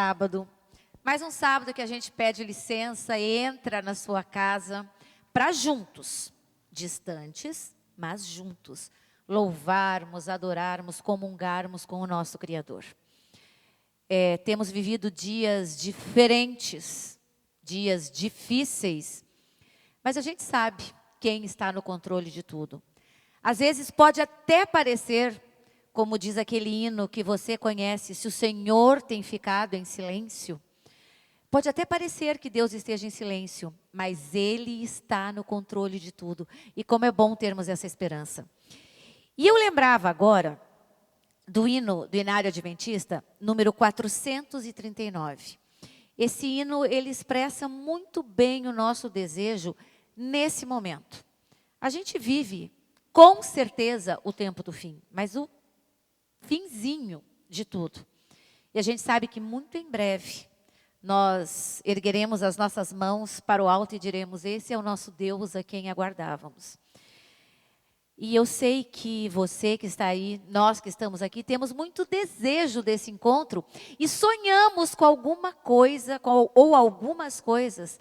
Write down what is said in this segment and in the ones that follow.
sábado. Mais um sábado que a gente pede licença, entra na sua casa para juntos, distantes, mas juntos, louvarmos, adorarmos, comungarmos com o nosso Criador. Temos vivido dias diferentes, dias difíceis, mas a gente sabe quem está no controle de tudo. Às vezes pode até parecer, como diz aquele hino que você conhece, se o Senhor tem ficado em silêncio, pode até parecer que Deus esteja em silêncio, mas Ele está no controle de tudo. E como é bom termos essa esperança. E eu lembrava agora do hino do Inário Adventista, número 439. Esse hino, ele expressa muito bem o nosso desejo nesse momento. A gente vive, com certeza, o tempo do fim, mas o finzinho de tudo. E a gente sabe que muito em breve nós ergueremos as nossas mãos para o alto e diremos: esse é o nosso Deus a quem aguardávamos. E eu sei que você que está aí, nós que estamos aqui, temos muito desejo desse encontro e sonhamos com alguma coisa ou algumas coisas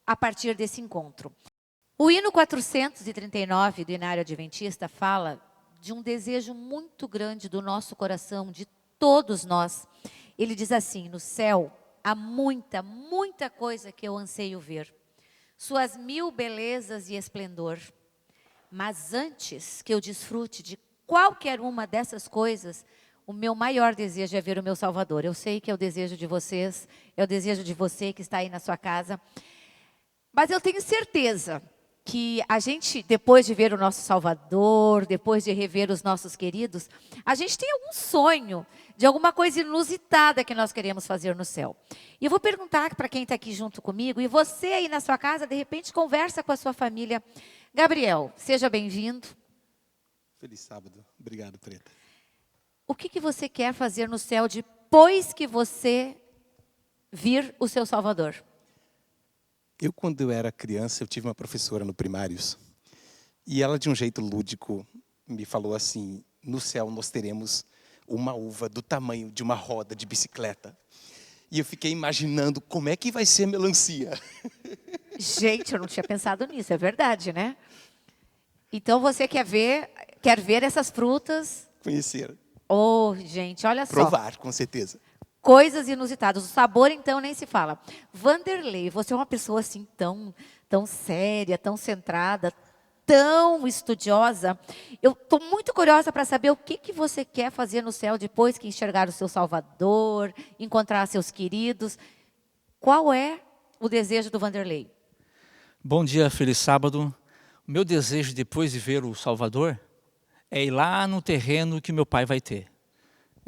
a partir desse encontro. O hino 439 do Inário Adventista fala de um desejo muito grande do nosso coração, de todos nós. Ele diz assim: no céu há muita, muita coisa que eu anseio ver, suas mil belezas e esplendor. Mas antes que eu desfrute de qualquer uma dessas coisas, o meu maior desejo é ver o meu Salvador. Eu sei que é o desejo de vocês, é o desejo de você que está aí na sua casa. Mas eu tenho certeza que a gente, depois de ver o nosso Salvador, depois de rever os nossos queridos, a gente tem algum sonho de alguma coisa inusitada que nós queremos fazer no céu. E eu vou perguntar para quem está aqui junto comigo, e você aí na sua casa, de repente, conversa com a sua família. Gabriel, seja bem-vindo. Feliz sábado. Obrigado, Treta. O que você quer fazer no céu depois que você vir o seu Salvador? Quando eu era criança, eu tive uma professora no primários. E ela, de um jeito lúdico, me falou assim: no céu nós teremos uma uva do tamanho de uma roda de bicicleta. E eu fiquei imaginando como é que vai ser a melancia. Gente, eu não tinha pensado nisso, é verdade, né? Então você quer ver essas frutas? Conhecer. Oh, gente, olha só. Provar, com certeza. Coisas inusitadas. O sabor, então, nem se fala. Vanderlei, você é uma pessoa assim tão séria, tão centrada, tão estudiosa. Eu estou muito curiosa para saber o que você quer fazer no céu depois que enxergar o seu Salvador, encontrar seus queridos. Qual é o desejo do Vanderlei? Bom dia, feliz sábado. O meu desejo depois de ver o Salvador é ir lá no terreno que meu pai vai ter.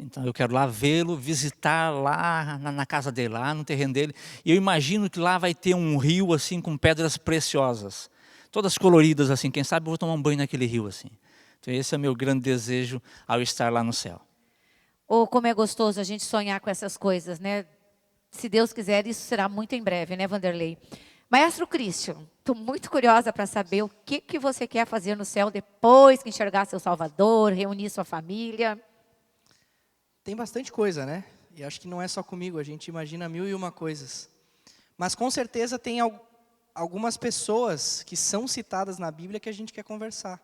Então eu quero lá vê-lo, visitar lá na casa dele, lá no terreno dele. E eu imagino que lá vai ter um rio assim com pedras preciosas, todas coloridas assim. Quem sabe eu vou tomar um banho naquele rio assim. Então esse é o meu grande desejo ao estar lá no céu. Oh, como é gostoso a gente sonhar com essas coisas, né? Se Deus quiser, isso será muito em breve, né, Vanderlei? Maestro Christian, estou muito curiosa para saber o que você quer fazer no céu depois que enxergar seu Salvador, reunir sua família. Tem bastante coisa, né? E acho que não é só comigo, a gente imagina 1001 coisas. Mas com certeza tem algumas pessoas que são citadas na Bíblia que a gente quer conversar,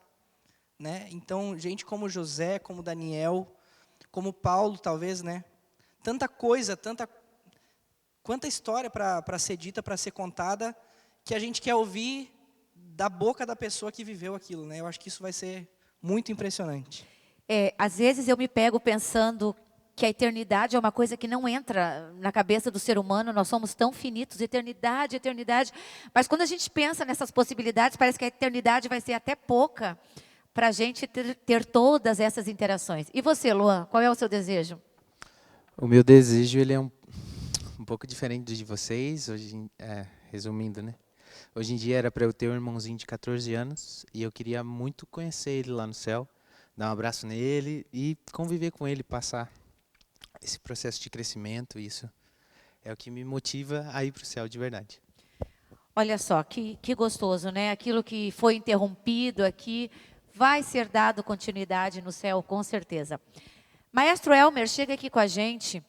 né? Então, gente como José, como Daniel, como Paulo, talvez, né? Tanta coisa, quanta história para ser dita, para ser contada, que a gente quer ouvir da boca da pessoa que viveu aquilo, né? Eu acho que isso vai ser muito impressionante. Às vezes eu me pego pensando que a eternidade é uma coisa que não entra na cabeça do ser humano, nós somos tão finitos, eternidade, eternidade. Mas quando a gente pensa nessas possibilidades, parece que a eternidade vai ser até pouca para a gente ter todas essas interações. E você, Luan, qual é o seu desejo? O meu desejo ele é um pouco diferente do de vocês, resumindo, né? Hoje em dia era para eu ter um irmãozinho de 14 anos e eu queria muito conhecer ele lá no céu, dar um abraço nele e conviver com ele, passar esse processo de crescimento. Isso é o que me motiva a ir para o céu de verdade. Olha só, que gostoso, né? Aquilo que foi interrompido aqui vai ser dado continuidade no céu, com certeza. Maestro Elmer, chega aqui com a gente.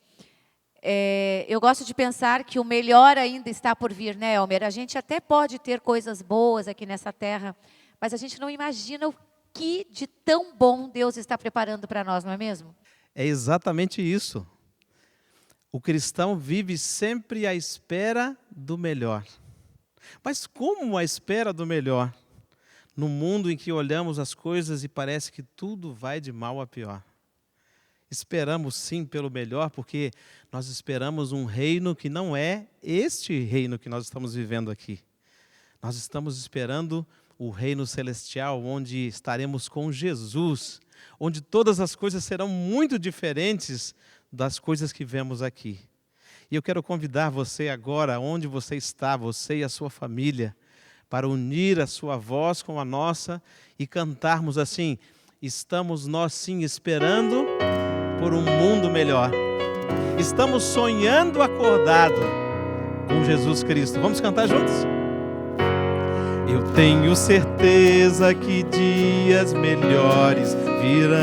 eu gosto de pensar que o melhor ainda está por vir, né, Elmer? A gente até pode ter coisas boas aqui nessa terra, mas a gente não imagina o que de tão bom Deus está preparando para nós, não é mesmo? É exatamente isso. O cristão vive sempre à espera do melhor. Mas como a espera do melhor? No mundo em que olhamos as coisas e parece que tudo vai de mal a pior. Esperamos sim pelo melhor, porque nós esperamos um reino que não é este reino que nós estamos vivendo aqui. Nós estamos esperando o reino celestial, onde estaremos com Jesus, onde todas as coisas serão muito diferentes das coisas que vemos aqui. E eu quero convidar você agora, onde você está, você e a sua família, para unir a sua voz com a nossa e cantarmos assim: estamos nós sim esperando por um mundo melhor. Estamos sonhando acordado com Jesus Cristo. Vamos cantar juntos? Eu tenho certeza que dias melhores virão.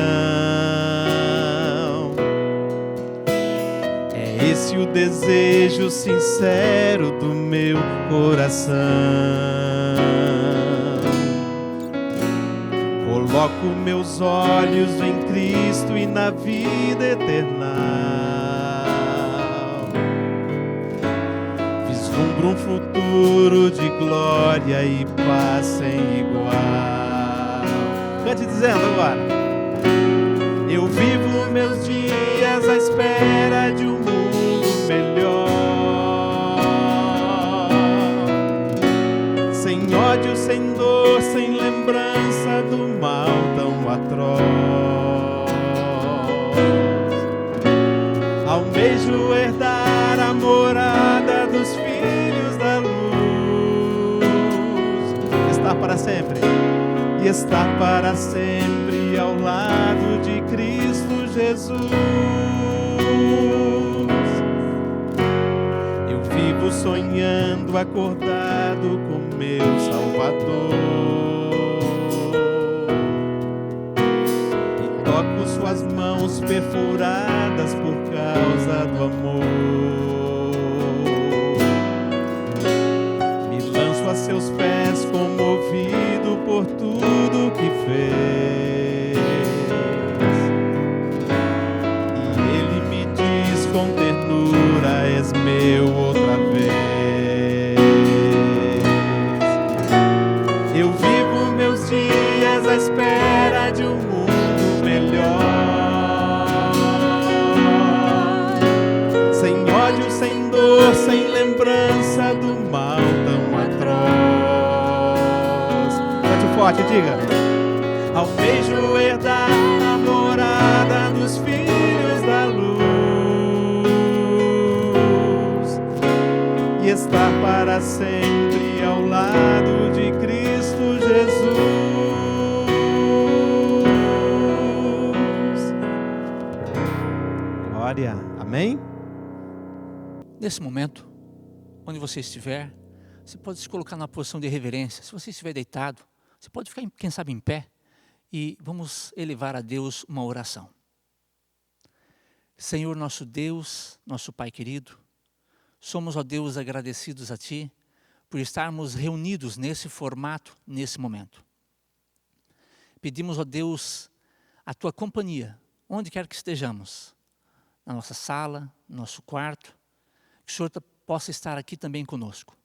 É esse o desejo sincero do meu coração. Coloco meus olhos em Cristo e na vida eterna. Vislumbro um futuro de glória e paz sem igual. Cante dizendo agora. Eu vivo meus dias à espera de um mundo melhor. Sem ódio, sem dor, sem lembrança do mal tão atroz. Almejo herdar a morada dos filhos da luz. Estar para sempre, e estar para sempre ao lado de Cristo Jesus. Eu vivo sonhando acordado com meu Salvador. E toco suas mãos perfuradas por causa do amor. Me lanço a seus pés comovido por tudo que fez. E ele me diz com ternura: és meu outra vez. Eu vivo meus dias à espera de um mundo melhor. Sem ódio, sem dor, sem lembrança do mal tão atroz. Cante forte, diga. Almejo herdar a morada dos filhos da luz e estar para sempre ao lado de Cristo Jesus. Glória. Amém? Nesse momento, onde você estiver, você pode se colocar na posição de reverência. Se você estiver deitado, você pode ficar, quem sabe, em pé. E vamos elevar a Deus uma oração. Senhor nosso Deus, nosso Pai querido, somos, ó Deus, agradecidos a Ti por estarmos reunidos nesse formato, nesse momento. Pedimos, ó Deus, a Tua companhia, onde quer que estejamos, na nossa sala, no nosso quarto, que o Senhor possa estar aqui também conosco.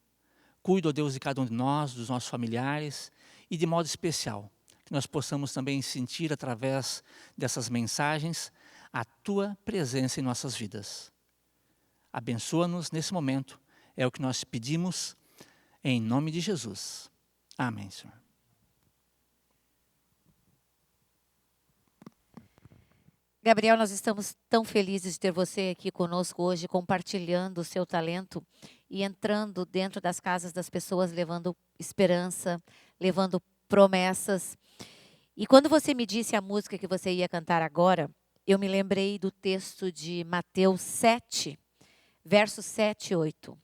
Cuida, ó Deus, de cada um de nós, dos nossos familiares e de modo especial, que nós possamos também sentir através dessas mensagens a Tua presença em nossas vidas. Abençoa-nos nesse momento, é o que nós pedimos, em nome de Jesus. Amém, Senhor. Gabriel, nós estamos tão felizes de ter você aqui conosco hoje, compartilhando o seu talento e entrando dentro das casas das pessoas, levando esperança, levando promessas. E quando você me disse a música que você ia cantar agora, eu me lembrei do texto de Mateus 7, versos 7 e 8.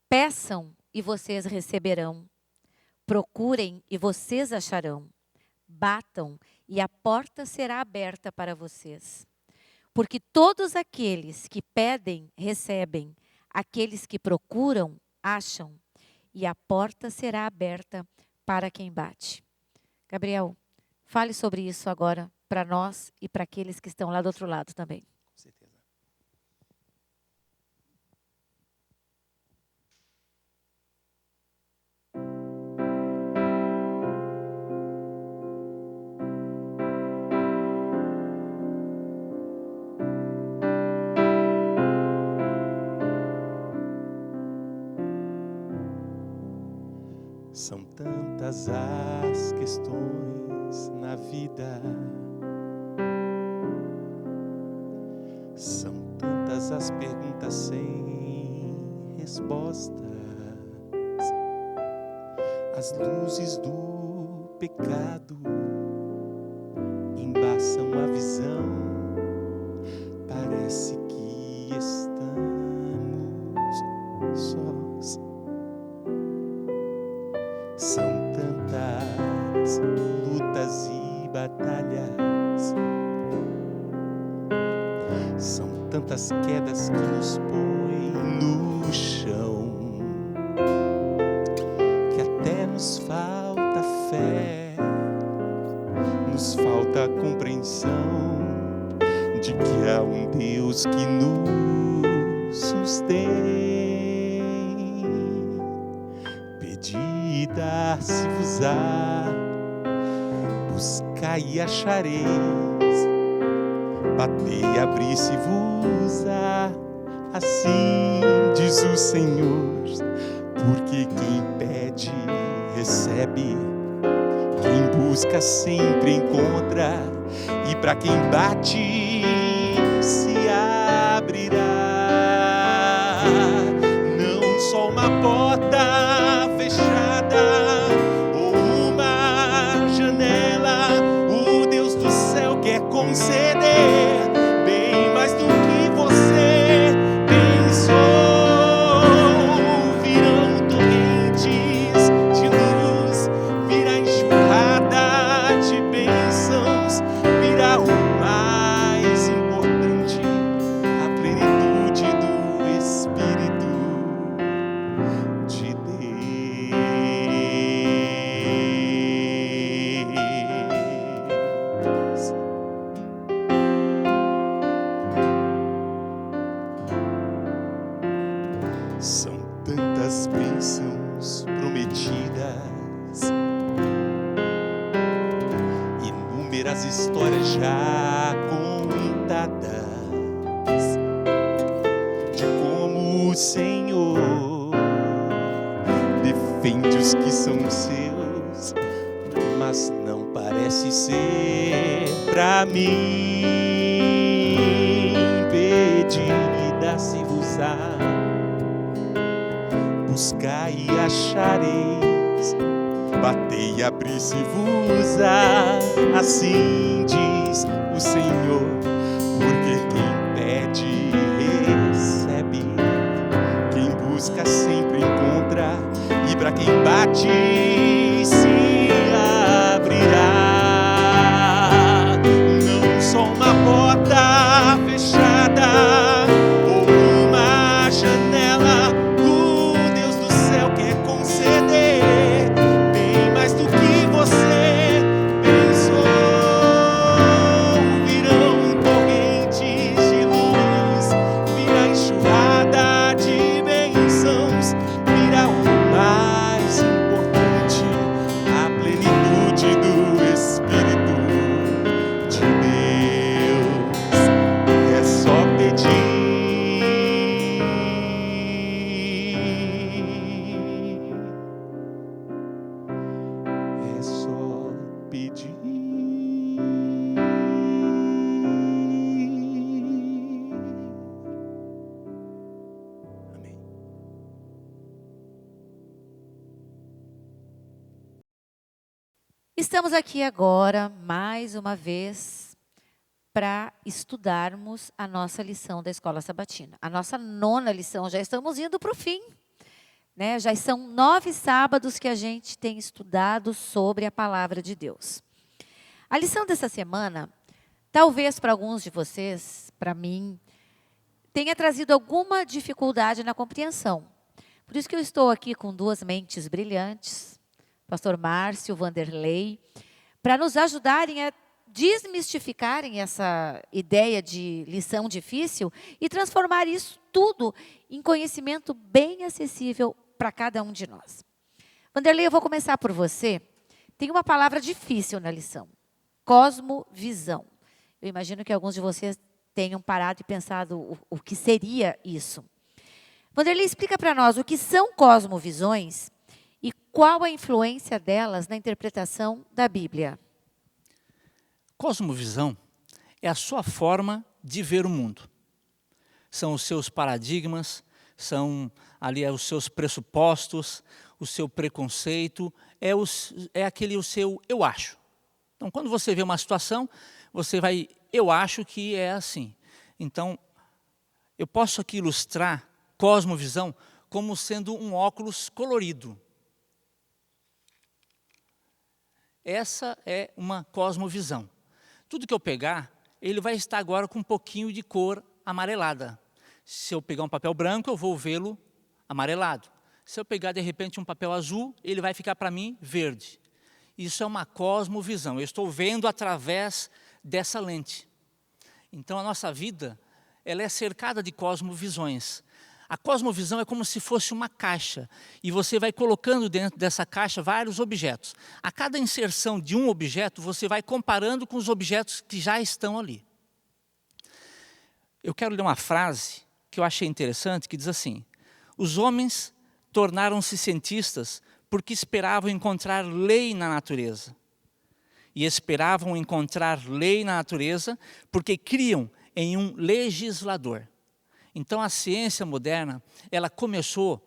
Peçam e vocês receberão. Procurem e vocês acharão. Batam e a porta será aberta para vocês. Porque todos aqueles que pedem, recebem, aqueles que procuram, acham, e a porta será aberta para quem bate. Gabriel, fale sobre isso agora para nós e para aqueles que estão lá do outro lado também. Com certeza. São tantas as questões na vida, são tantas as perguntas sem respostas, as luzes do pecado embaçam a visão, parece que estamos sós. São tantas lutas e batalhas, são tantas quedas que nos põem no chão, que até nos falta fé, nos falta compreensão de que há um Deus que nos sustém. Pedi, dar-se-vos-á, buscai e achareis, batei e abri-se-vos-á, assim diz o Senhor, porque quem pede, recebe, quem busca sempre encontra, e para quem bate, se abrirá. Não só uma porta fechada ou uma janela, o Deus do céu quer conceder bem mais do que você pensou. Virão torrentes de luz, virá enxurrada de bênçãos, virá o mais importante, a plenitude do Espírito de Deus. São tantas bênçãos prometidas, inúmeras histórias já contadas, de como o Senhor defende os que são seus, mas não parece ser pra mim. Pedi e dar-se-vos-á, buscai e achareis, batei e abri-se-vos-á, assim diz o Senhor, porque quem pede, recebe, quem busca sempre encontra, e para quem bate, se abrirá. Não só uma porta fechada ou uma janela, o Deus do céu quer conceder bem mais do que você pensou. Virão torrentes de luz, virá enxurrada de bênçãos, virá o mais importante, a plenitude do Espírito de Deus. É só pedir. É só pedir. Amém. Estamos aqui agora, mais uma vez, para estudarmos a nossa lição da Escola Sabatina. A nossa 9ª lição, já estamos indo para o fim. Né? Já são 9 sábados que a gente tem estudado sobre a Palavra de Deus. A lição dessa semana talvez para alguns de vocês, para mim, tenha trazido alguma dificuldade na compreensão. Por isso que eu estou aqui com duas mentes brilhantes, pastor Márcio, Vanderlei, para nos ajudarem a desmistificarem essa ideia de lição difícil e transformar isso tudo em conhecimento bem acessível para cada um de nós. Vanderlei, eu vou começar por você. Tem uma palavra difícil na lição: cosmovisão. Eu imagino que alguns de vocês tenham parado e pensado o que seria isso. Vanderlei, explica para nós o que são cosmovisões e qual a influência delas na interpretação da Bíblia. Cosmovisão é a sua forma de ver o mundo. São os seus paradigmas, são ali os seus pressupostos, o seu preconceito, é aquele o seu eu acho. Então, quando você vê uma situação, você vai, eu acho que é assim. Então, eu posso aqui ilustrar cosmovisão como sendo um óculos colorido. Essa é uma cosmovisão. Tudo que eu pegar, ele vai estar agora com um pouquinho de cor amarelada. Se eu pegar um papel branco, eu vou vê-lo amarelado. Se eu pegar, de repente, um papel azul, ele vai ficar para mim verde. Isso é uma cosmovisão. Eu estou vendo através dessa lente. Então, a nossa vida, ela é cercada de cosmovisões. A cosmovisão é como se fosse uma caixa, e você vai colocando dentro dessa caixa vários objetos. A cada inserção de um objeto, você vai comparando com os objetos que já estão ali. Eu quero ler uma frase que eu achei interessante, que diz assim: os homens tornaram-se cientistas porque esperavam encontrar lei na natureza. E esperavam encontrar lei na natureza porque criam em um legislador. Então, a ciência moderna, ela começou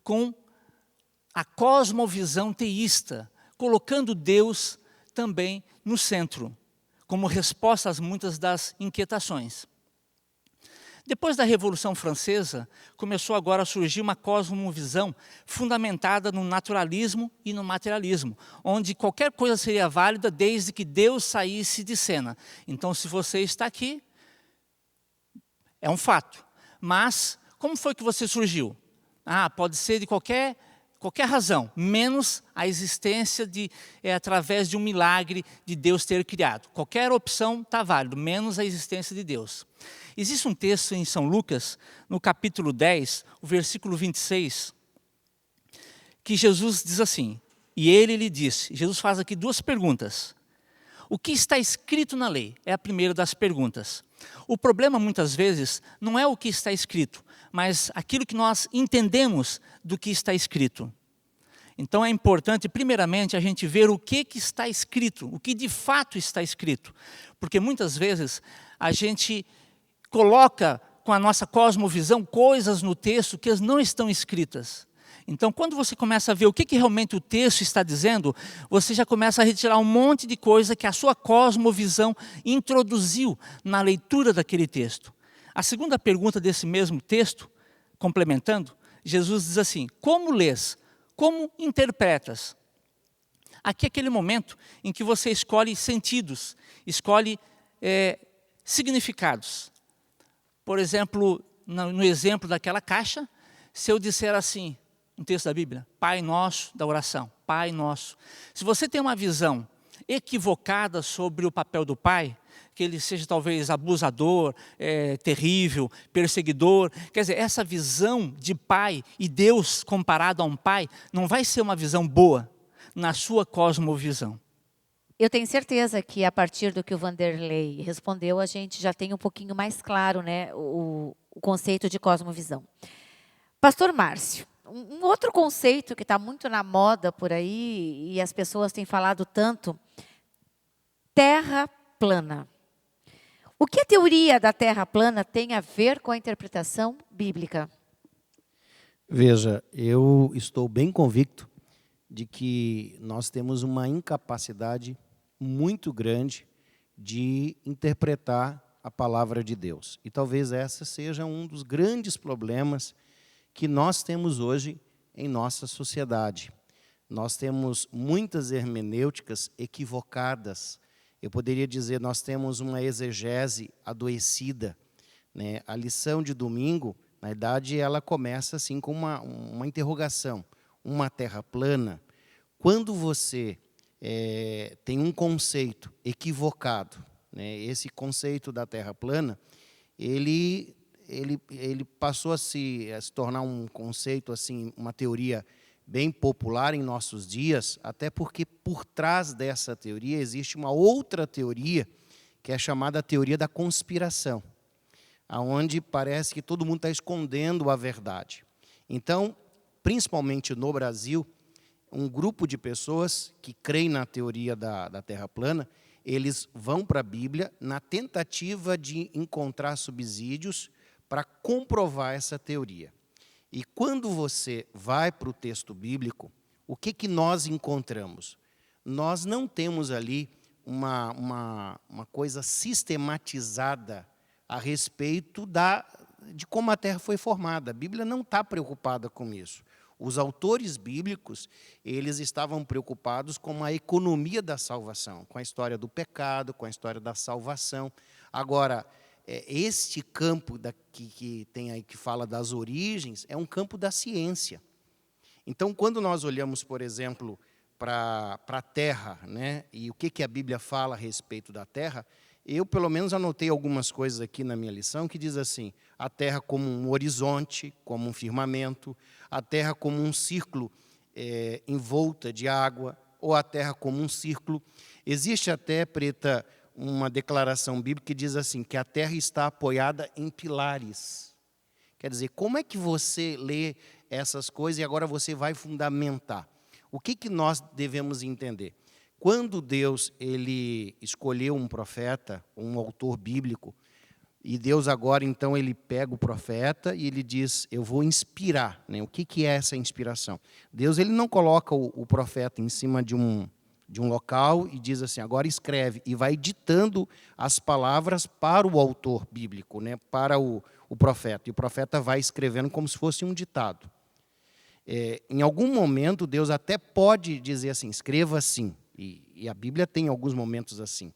com a cosmovisão teísta, colocando Deus também no centro, como resposta a muitas das inquietações. Depois da Revolução Francesa, começou agora a surgir uma cosmovisão fundamentada no naturalismo e no materialismo, onde qualquer coisa seria válida desde que Deus saísse de cena. Então, se você está aqui, é um fato. Mas, como foi que você surgiu? Pode ser de qualquer razão, menos a existência através de um milagre de Deus ter criado. Qualquer opção está válido, menos a existência de Deus. Existe um texto em São Lucas, no capítulo 10, o versículo 26, que Jesus diz assim: e ele lhe disse, Jesus faz aqui duas perguntas. O que está escrito na lei? É a primeira das perguntas. O problema, muitas vezes, não é o que está escrito, mas aquilo que nós entendemos do que está escrito. Então, é importante, primeiramente, a gente ver o que está escrito, o que de fato está escrito. Porque, muitas vezes, a gente coloca, com a nossa cosmovisão, coisas no texto que não estão escritas. Então, quando você começa a ver o que realmente o texto está dizendo, você já começa a retirar um monte de coisa que a sua cosmovisão introduziu na leitura daquele texto. A segunda pergunta desse mesmo texto, complementando, Jesus diz assim: como lês? Como interpretas? Aqui é aquele momento em que você escolhe sentidos, escolhe significados. Por exemplo, no exemplo daquela caixa, se eu disser assim, um texto da Bíblia, Pai Nosso, da oração, Pai Nosso. Se você tem uma visão equivocada sobre o papel do Pai, que ele seja talvez abusador, terrível, perseguidor, quer dizer, essa visão de Pai e Deus comparado a um Pai, não vai ser uma visão boa na sua cosmovisão. Eu tenho certeza que a partir do que o Vanderlei respondeu, a gente já tem um pouquinho mais claro, né, o conceito de cosmovisão. Pastor Márcio, um outro conceito que está muito na moda por aí, e as pessoas têm falado tanto, terra plana. O que a teoria da terra plana tem a ver com a interpretação bíblica? Veja, eu estou bem convicto de que nós temos uma incapacidade muito grande de interpretar a palavra de Deus. E talvez essa seja um dos grandes problemas que nós temos hoje em nossa sociedade. Nós temos muitas hermenêuticas equivocadas Eu poderia dizer, nós temos uma exegese adoecida, né? A lição de domingo, na verdade, ela começa assim com uma interrogação, uma terra plana. Quando você tem um conceito equivocado, né? Esse conceito da terra plana, ele passou a se tornar um conceito, assim, uma teoria bem popular em nossos dias, até porque por trás dessa teoria existe uma outra teoria, que é chamada teoria da conspiração, aonde parece que todo mundo está escondendo a verdade. Então, principalmente no Brasil, um grupo de pessoas que creem na teoria da Terra plana, eles vão para a Bíblia na tentativa de encontrar subsídios para comprovar essa teoria. E quando você vai para o texto bíblico, o que nós encontramos? Nós não temos ali uma coisa sistematizada a respeito de como a Terra foi formada. A Bíblia não está preocupada com isso. Os autores bíblicos, eles estavam preocupados com a economia da salvação, com a história do pecado, com a história da salvação. Agora, este campo que tem aí, que fala das origens, é um campo da ciência. Então, quando nós olhamos, por exemplo, para a Terra, né, e o que a Bíblia fala a respeito da Terra, eu, pelo menos, anotei algumas coisas aqui na minha lição, que diz assim, a Terra como um horizonte, como um firmamento, a Terra como um círculo envolta de água, ou a Terra como um círculo. Existe até, Preta, uma declaração bíblica que diz assim, que a Terra está apoiada em pilares. Quer dizer, como é que você lê essas coisas e agora você vai fundamentar? O que nós devemos entender? Quando Deus ele escolheu um profeta, um autor bíblico, e Deus agora, então, ele pega o profeta e ele diz, eu vou inspirar. Né? O que é essa inspiração? Deus ele não coloca o profeta em cima de um local e diz assim, agora escreve, e vai ditando as palavras para o autor bíblico, né? Para o profeta. E o profeta vai escrevendo como se fosse um ditado. Em algum momento, Deus até pode dizer assim, escreva assim. E a Bíblia tem alguns momentos assim.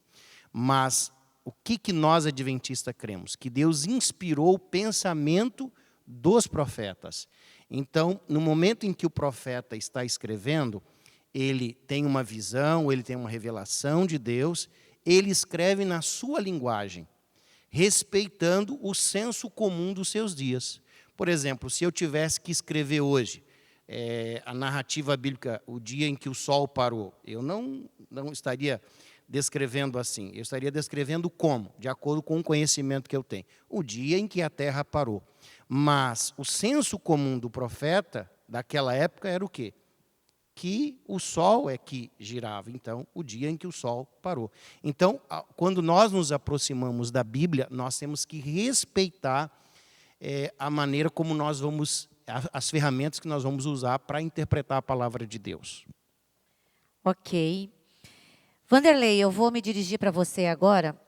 Mas o que nós, adventistas, cremos? Que Deus inspirou o pensamento dos profetas. Então, no momento em que o profeta está escrevendo, ele tem uma visão, ele tem uma revelação de Deus, ele escreve na sua linguagem, respeitando o senso comum dos seus dias. Por exemplo, se eu tivesse que escrever hoje a narrativa bíblica, o dia em que o sol parou, eu não estaria descrevendo assim, eu estaria descrevendo como, de acordo com o conhecimento que eu tenho, o dia em que a terra parou. Mas o senso comum do profeta daquela época era o quê? Que o sol é que girava, então, o dia em que o sol parou. Então, quando nós nos aproximamos da Bíblia, nós temos que respeitar a maneira como nós vamos, as ferramentas que nós vamos usar para interpretar a palavra de Deus. Ok. Vanderlei, eu vou me dirigir para você agora.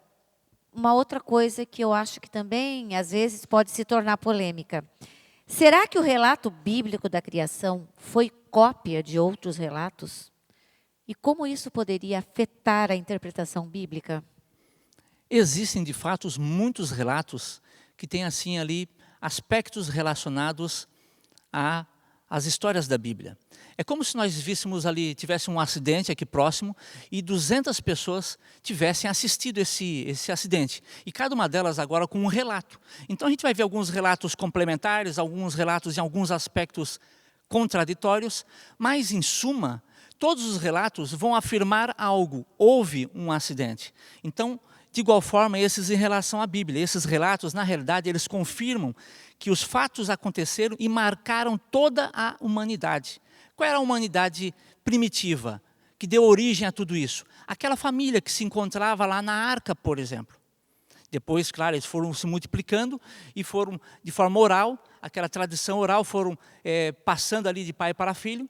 Uma outra coisa que eu acho que também, às vezes, pode se tornar polêmica. Será que o relato bíblico da criação foi cópia de outros relatos? E como isso poderia afetar a interpretação bíblica? Existem, de fato, muitos relatos que têm, assim, ali, aspectos relacionados às histórias da Bíblia. É como se nós víssemos ali, tivesse um acidente aqui próximo e 200 pessoas tivessem assistido esse acidente. E cada uma delas agora com um relato. Então a gente vai ver alguns relatos complementares, alguns relatos em alguns aspectos contraditórios, mas em suma, todos os relatos vão afirmar algo. Houve um acidente. Então, de igual forma, esses em relação à Bíblia. Esses relatos, na realidade, eles confirmam que os fatos aconteceram e marcaram toda a humanidade. Qual era a humanidade primitiva que deu origem a tudo isso? Aquela família que se encontrava lá na arca, por exemplo. Depois, claro, eles foram se multiplicando e foram, de forma oral, aquela tradição oral, foram passando ali de pai para filho.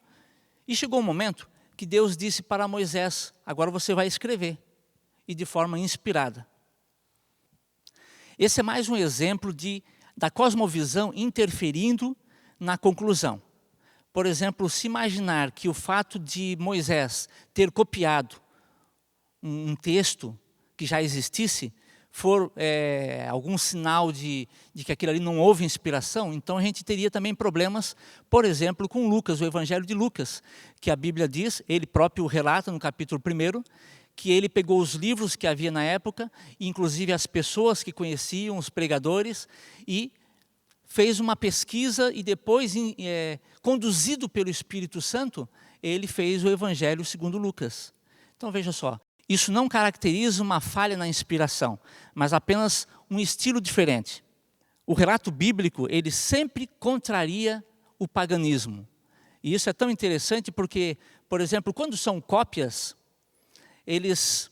E chegou um momento que Deus disse para Moisés, agora você vai escrever. E de forma inspirada. Esse é mais um exemplo da cosmovisão interferindo na conclusão. Por exemplo, se imaginar que o fato de Moisés ter copiado um texto que já existisse, for algum sinal de que aquilo ali não houve inspiração, então a gente teria também problemas, por exemplo, com Lucas, o Evangelho de Lucas, que a Bíblia diz, ele próprio relata no capítulo 1, que ele pegou os livros que havia na época, inclusive as pessoas que conheciam, os pregadores, e fez uma pesquisa e depois, conduzido pelo Espírito Santo, ele fez o Evangelho segundo Lucas. Então veja só, isso não caracteriza uma falha na inspiração, mas apenas um estilo diferente. O relato bíblico, ele sempre contraria o paganismo. E isso é tão interessante porque, por exemplo, quando são cópias, eles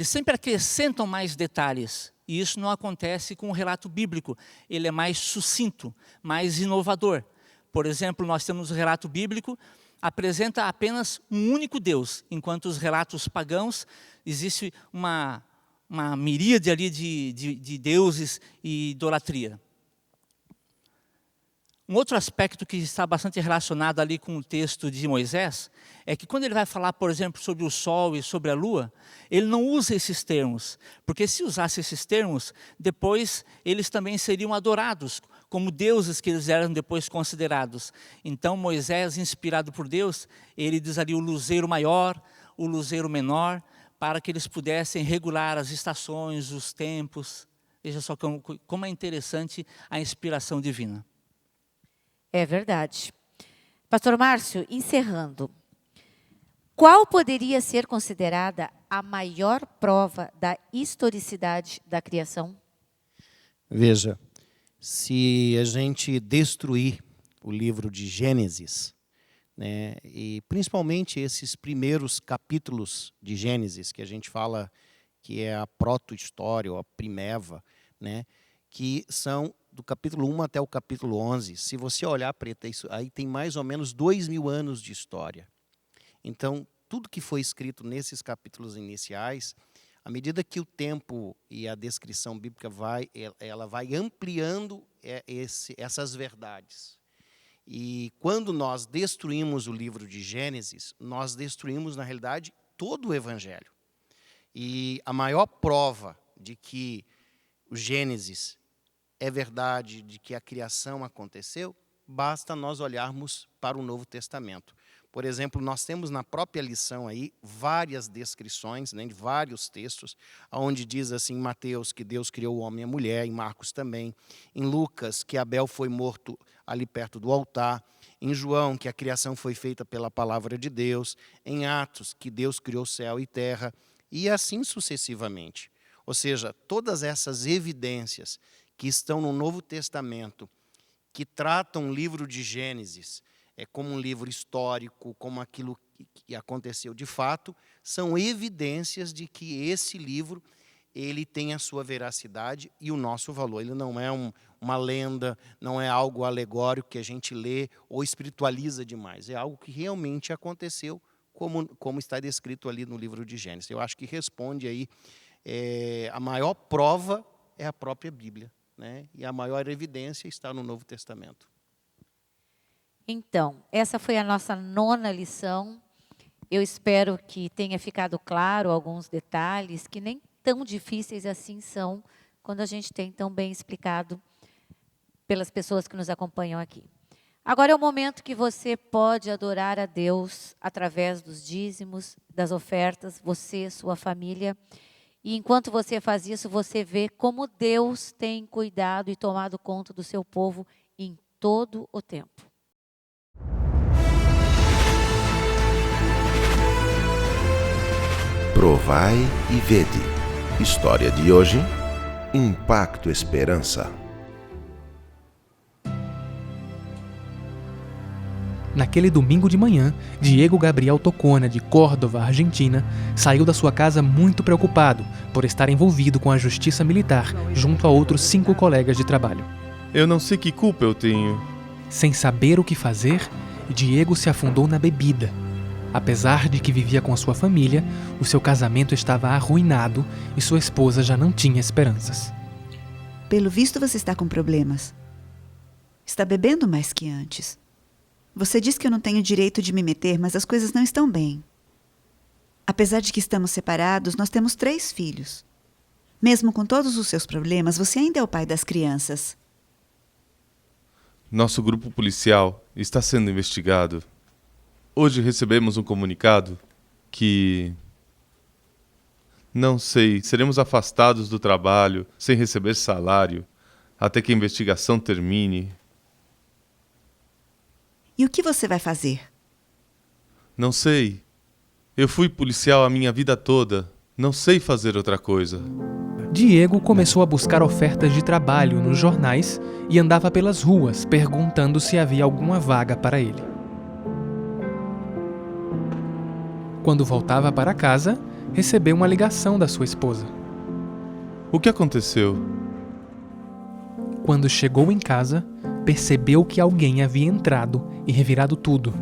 sempre acrescentam mais detalhes. E isso não acontece com o relato bíblico. Ele é mais sucinto, mais inovador. Por exemplo, nós temos o relato bíblico, apresenta apenas um único Deus, enquanto os relatos pagãos, existe uma miríade ali de deuses e idolatria. Um outro aspecto que está bastante relacionado ali com o texto de Moisés, é que quando ele vai falar, por exemplo, sobre o sol e sobre a lua, ele não usa esses termos, porque se usasse esses termos, depois eles também seriam adorados, como deuses que eles eram depois considerados. Então Moisés, inspirado por Deus, ele diz ali o luzeiro maior, o luzeiro menor, para que eles pudessem regular as estações, os tempos. Veja só como é interessante a inspiração divina. É verdade. Pastor Márcio, encerrando, qual poderia ser considerada a maior prova da historicidade da criação? Veja, se a gente destruir o livro de Gênesis, né, e principalmente esses primeiros capítulos de Gênesis, que a gente fala que é a proto-história, ou a primeva, né, que são do capítulo 1 até o capítulo 11, se você olhar para isso, aí tem mais ou menos 2000 anos de história. Então, tudo que foi escrito nesses capítulos iniciais, à medida que o tempo e a descrição bíblica ela vai ampliando essas verdades. E quando nós destruímos o livro de Gênesis, nós destruímos, na realidade, todo o Evangelho. E a maior prova de que o Gênesis é verdade, de que a criação aconteceu, basta nós olharmos para o Novo Testamento. Por exemplo, nós temos na própria lição aí várias descrições, né, de vários textos, onde diz assim, em Mateus, que Deus criou o homem e a mulher, em Marcos também, em Lucas, que Abel foi morto ali perto do altar, em João, que a criação foi feita pela palavra de Deus, em Atos, que Deus criou céu e terra, e assim sucessivamente. Ou seja, todas essas evidências que estão no Novo Testamento, que tratam o livro de Gênesis como um livro histórico, como aquilo que aconteceu de fato, são evidências de que esse livro ele tem a sua veracidade e o nosso valor. Ele não é uma lenda, não é algo alegórico que a gente lê ou espiritualiza demais. É algo que realmente aconteceu, como está descrito ali no livro de Gênesis. Eu acho que responde aí, a maior prova é a própria Bíblia, né? E a maior evidência está no Novo Testamento. Então, essa foi a nossa 9ª lição. Eu espero que tenha ficado claro alguns detalhes que nem tão difíceis assim são, quando a gente tem tão bem explicado pelas pessoas que nos acompanham aqui. Agora é o momento que você pode adorar a Deus através dos dízimos, das ofertas, você, sua família. E enquanto você faz isso, você vê como Deus tem cuidado e tomado conta do seu povo em todo o tempo. Provai e vede. História de hoje: Impacto Esperança. Naquele domingo de manhã, Diego Gabriel Tocona, de Córdoba, Argentina, saiu da sua casa muito preocupado por estar envolvido com a justiça militar junto a outros 5 colegas de trabalho. Eu não sei que culpa eu tenho. Sem saber o que fazer, Diego se afundou na bebida. Apesar de que vivia com a sua família, o seu casamento estava arruinado e sua esposa já não tinha esperanças. Pelo visto, você está com problemas. Está bebendo mais que antes. Você diz que eu não tenho direito de me meter, mas as coisas não estão bem. Apesar de que estamos separados, nós temos 3 filhos. Mesmo com todos os seus problemas, você ainda é o pai das crianças. Nosso grupo policial está sendo investigado. Hoje recebemos um comunicado que... Não sei, seremos afastados do trabalho, sem receber salário, até que a investigação termine. E o que você vai fazer? Não sei. Eu fui policial a minha vida toda. Não sei fazer outra coisa. Diego começou a buscar ofertas de trabalho nos jornais e andava pelas ruas perguntando se havia alguma vaga para ele. Quando voltava para casa, recebeu uma ligação da sua esposa. O que aconteceu? Quando chegou em casa, percebeu que alguém havia entrado e revirado tudo.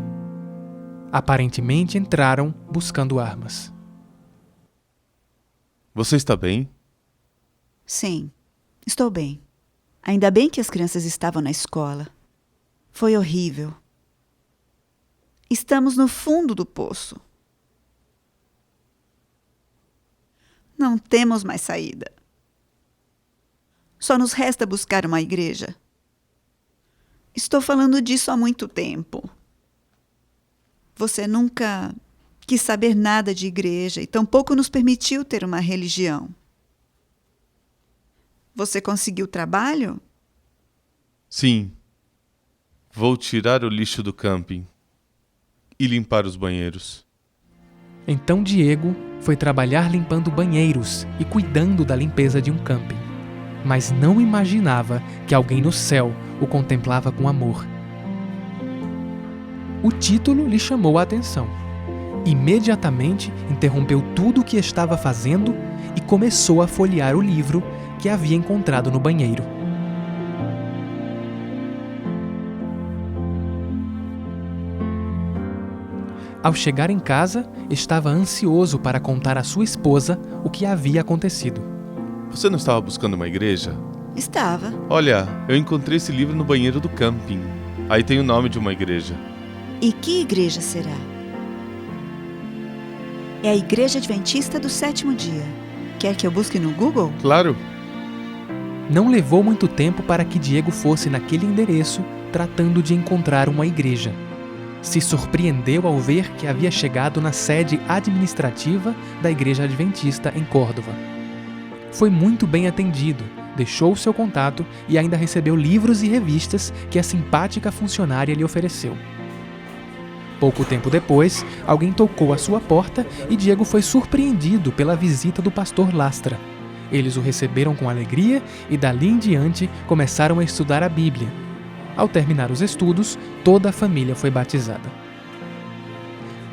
Aparentemente entraram buscando armas. Você está bem? Sim, estou bem. Ainda bem que as crianças estavam na escola. Foi horrível. Estamos no fundo do poço. Não temos mais saída. Só nos resta buscar uma igreja. Estou falando disso há muito tempo. Você nunca quis saber nada de igreja e tampouco nos permitiu ter uma religião. Você conseguiu trabalho? Sim. Vou tirar o lixo do camping e limpar os banheiros. Então Diego foi trabalhar limpando banheiros e cuidando da limpeza de um camping. Mas não imaginava que alguém no céu o contemplava com amor. O título lhe chamou a atenção. Imediatamente interrompeu tudo o que estava fazendo e começou a folhear o livro que havia encontrado no banheiro. Ao chegar em casa, estava ansioso para contar à sua esposa o que havia acontecido. Você não estava buscando uma igreja? Estava. Olha, eu encontrei esse livro no banheiro do camping. Aí tem o nome de uma igreja. E que igreja será? É a Igreja Adventista do Sétimo Dia. Quer que eu busque no Google? Claro. Não levou muito tempo para que Diego fosse naquele endereço tratando de encontrar uma igreja. Se surpreendeu ao ver que havia chegado na sede administrativa da Igreja Adventista em Córdoba. Foi muito bem atendido, deixou o seu contato e ainda recebeu livros e revistas que a simpática funcionária lhe ofereceu. Pouco tempo depois, alguém tocou à sua porta e Diego foi surpreendido pela visita do pastor Lastra. Eles o receberam com alegria e dali em diante começaram a estudar a Bíblia. Ao terminar os estudos, toda a família foi batizada.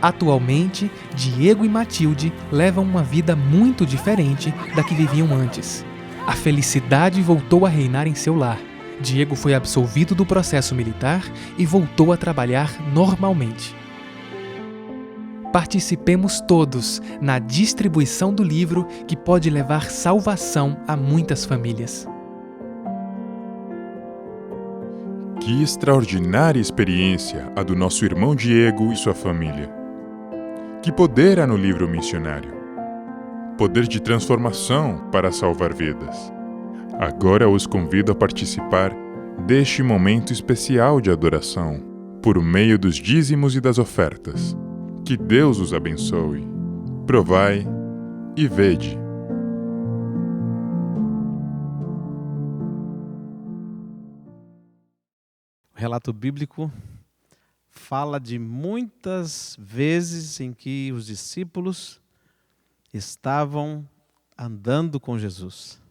Atualmente, Diego e Matilde levam uma vida muito diferente da que viviam antes. A felicidade voltou a reinar em seu lar. Diego foi absolvido do processo militar e voltou a trabalhar normalmente. Participemos todos na distribuição do livro que pode levar salvação a muitas famílias. Que extraordinária experiência a do nosso irmão Diego e sua família. Que poder há no livro missionário. Poder de transformação para salvar vidas. Agora os convido a participar deste momento especial de adoração, por meio dos dízimos e das ofertas. Que Deus os abençoe. Provai e vede. O relato bíblico fala de muitas vezes em que os discípulos estavam andando com Jesus.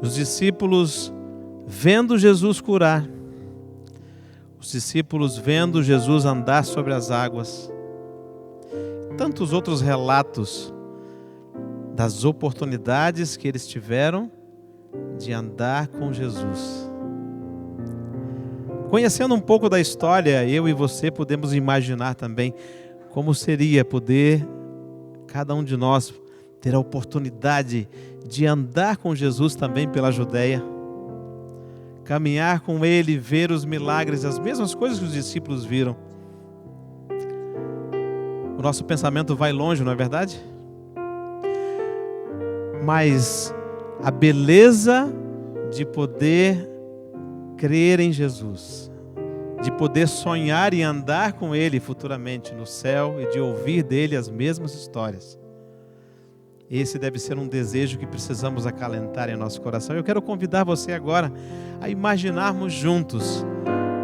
Os discípulos vendo Jesus curar, os discípulos vendo Jesus andar sobre as águas, tantos outros relatos das oportunidades que eles tiveram de andar com Jesus. Conhecendo um pouco da história, eu e você podemos imaginar também como seria poder, cada um de nós, ter a oportunidade de andar com Jesus também pela Judeia, caminhar com Ele, ver os milagres, as mesmas coisas que os discípulos viram. o nosso pensamento vai longe, não é verdade? Mas a beleza de poder crer em Jesus, de poder sonhar e andar com Ele futuramente no céu e de ouvir dele as mesmas histórias. Esse deve ser um desejo que precisamos acalentar em nosso coração. Eu quero convidar você agora a imaginarmos juntos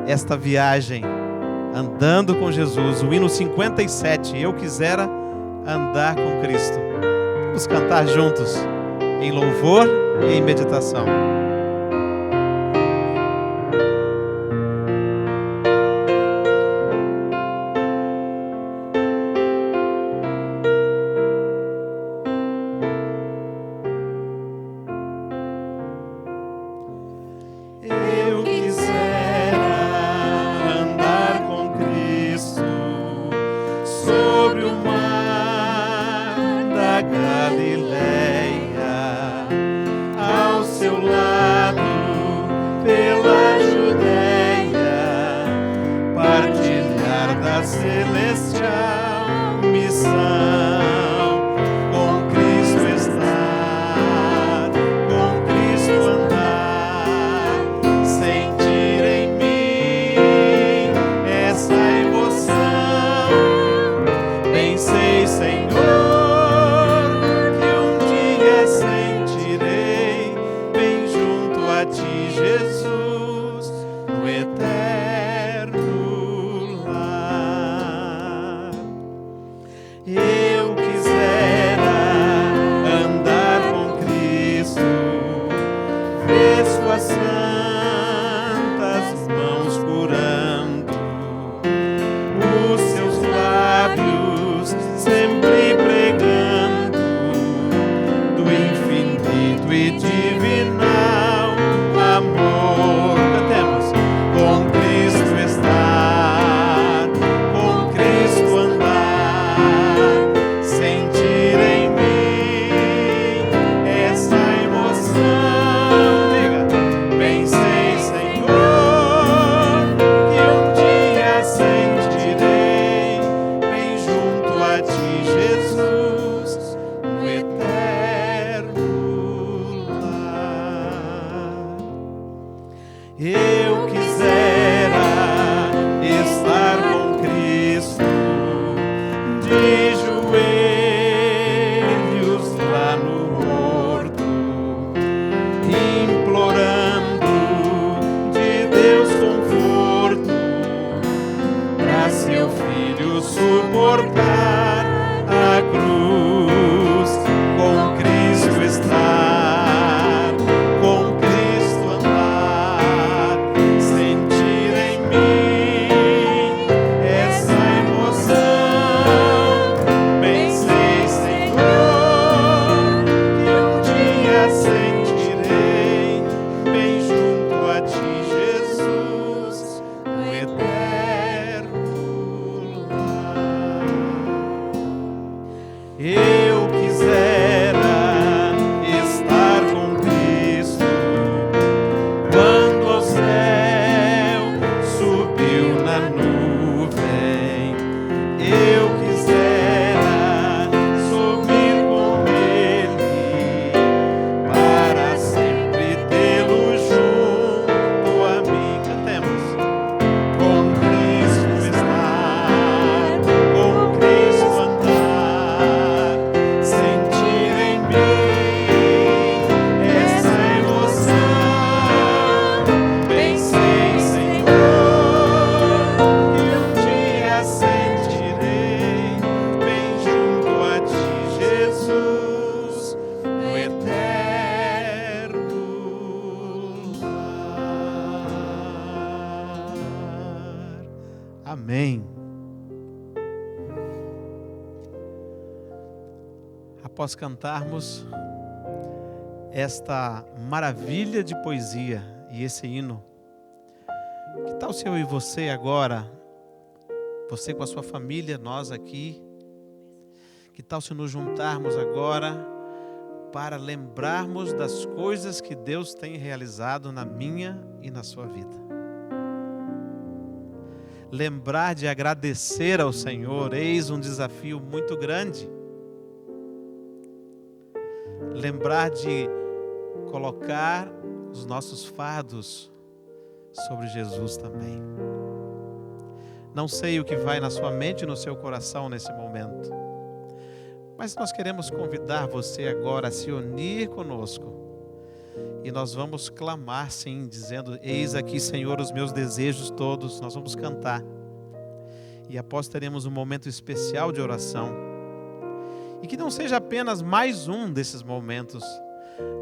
esta viagem, andando com Jesus. O hino 57, Eu Quisera Andar com Cristo. Vamos cantar juntos, em louvor e em meditação. Amém. Após cantarmos esta maravilha de poesia e esse hino, que tal se eu e você agora, você com a sua família, nós aqui, que tal se nos juntarmos agora para lembrarmos das coisas que Deus tem realizado na minha e na sua vida? lembrar de agradecer ao Senhor, eis um desafio muito grande. Lembrar de colocar os nossos fardos sobre Jesus também. Não sei o que vai na sua mente e no seu coração nesse momento, mas nós queremos convidar você agora a se unir conosco. E nós vamos clamar, sim, dizendo: eis aqui, Senhor, os meus desejos todos. Nós vamos cantar. E após teremos um momento especial de oração. E que não seja apenas mais um desses momentos,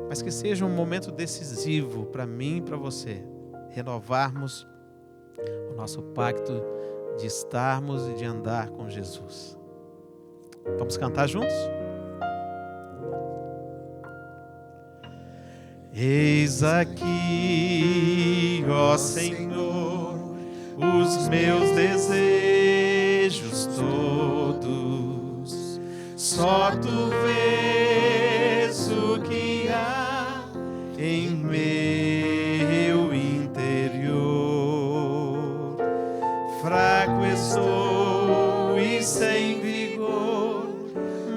mas que seja um momento decisivo para mim e para você. Renovarmos o nosso pacto de estarmos e de andar com Jesus. Vamos cantar juntos? Eis aqui, ó Senhor, os meus desejos todos. Só tu vês o que há em meu interior. Fraco estou e sem vigor,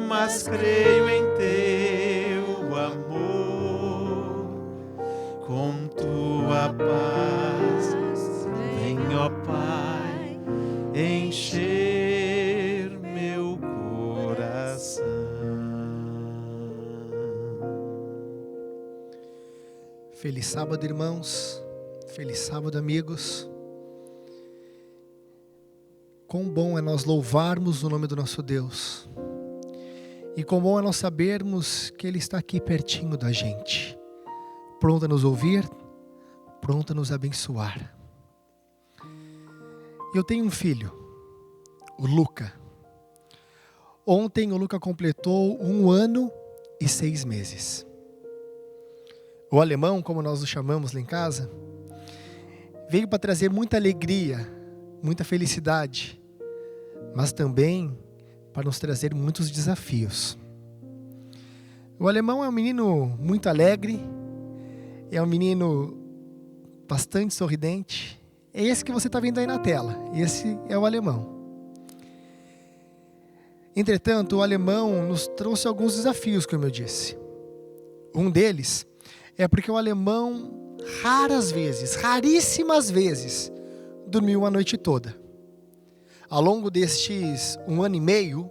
mas creio em teu amor. Com tua paz, vem, ó Pai, encher meu coração. Feliz sábado, irmãos. Feliz sábado, amigos. Quão bom é nós louvarmos o nome do nosso Deus. E quão bom é nós sabermos que Ele está aqui pertinho da gente, pronto a nos ouvir, pronto a nos abençoar. Eu tenho um filho, o Luca. Ontem o Luca completou 1 ano e 6 meses. O alemão, como nós o chamamos lá em casa, veio para trazer muita alegria, muita felicidade, mas também para nos trazer muitos desafios. O alemão é um menino muito alegre, é um menino bastante sorridente. É esse que você está vendo aí na tela. Esse é o alemão. Entretanto, o alemão nos trouxe alguns desafios, como eu disse. Um deles é porque o alemão, raríssimas vezes, dormiu a noite toda. Ao longo destes 1 ano e meio,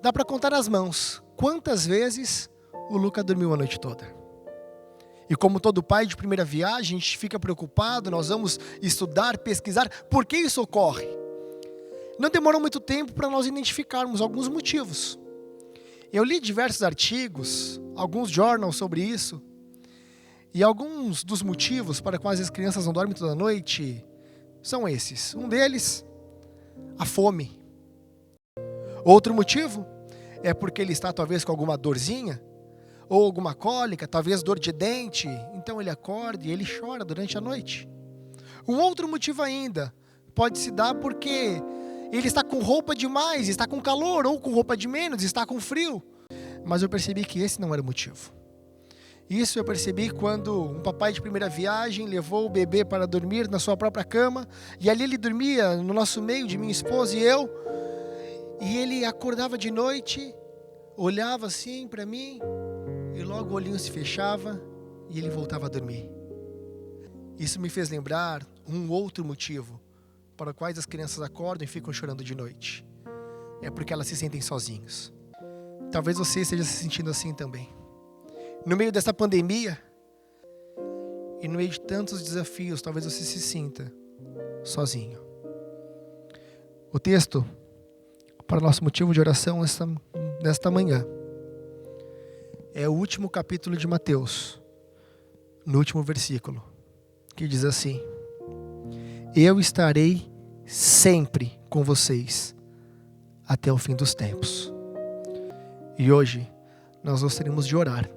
dá para contar nas mãos quantas vezes o Luca dormiu a noite toda. E como todo pai de primeira viagem, a gente fica preocupado, nós vamos estudar, pesquisar, por que isso ocorre? Não demorou muito tempo para nós identificarmos alguns motivos. Eu li diversos artigos, alguns jornals sobre isso, e alguns dos motivos para quais as crianças não dormem toda noite são esses. Um deles, a fome. Outro motivo é porque ele está talvez com alguma dorzinha, ou alguma cólica, talvez dor de dente, então ele acorda e ele chora durante a noite. Um outro motivo ainda pode se dar porque ele está com roupa demais, está com calor, ou com roupa de menos, está com frio. Mas eu percebi que esse não era o motivo. Isso eu percebi quando um papai de primeira viagem levou o bebê para dormir na sua própria cama, e ali ele dormia no nosso meio, de minha esposa e eu, e ele acordava de noite, olhava assim para mim, e logo o olhinho se fechava e ele voltava a dormir. Isso me fez lembrar um outro motivo para quais as crianças acordam e ficam chorando de noite. É porque elas se sentem sozinhos. Talvez você esteja se sentindo assim também. No meio dessa pandemia e no meio de tantos desafios, talvez você se sinta sozinho. O texto para o nosso motivo de oração nesta manhã é o último capítulo de Mateus, no último versículo, que diz assim: eu estarei sempre com vocês até o fim dos tempos. E hoje nós gostaríamos de orar,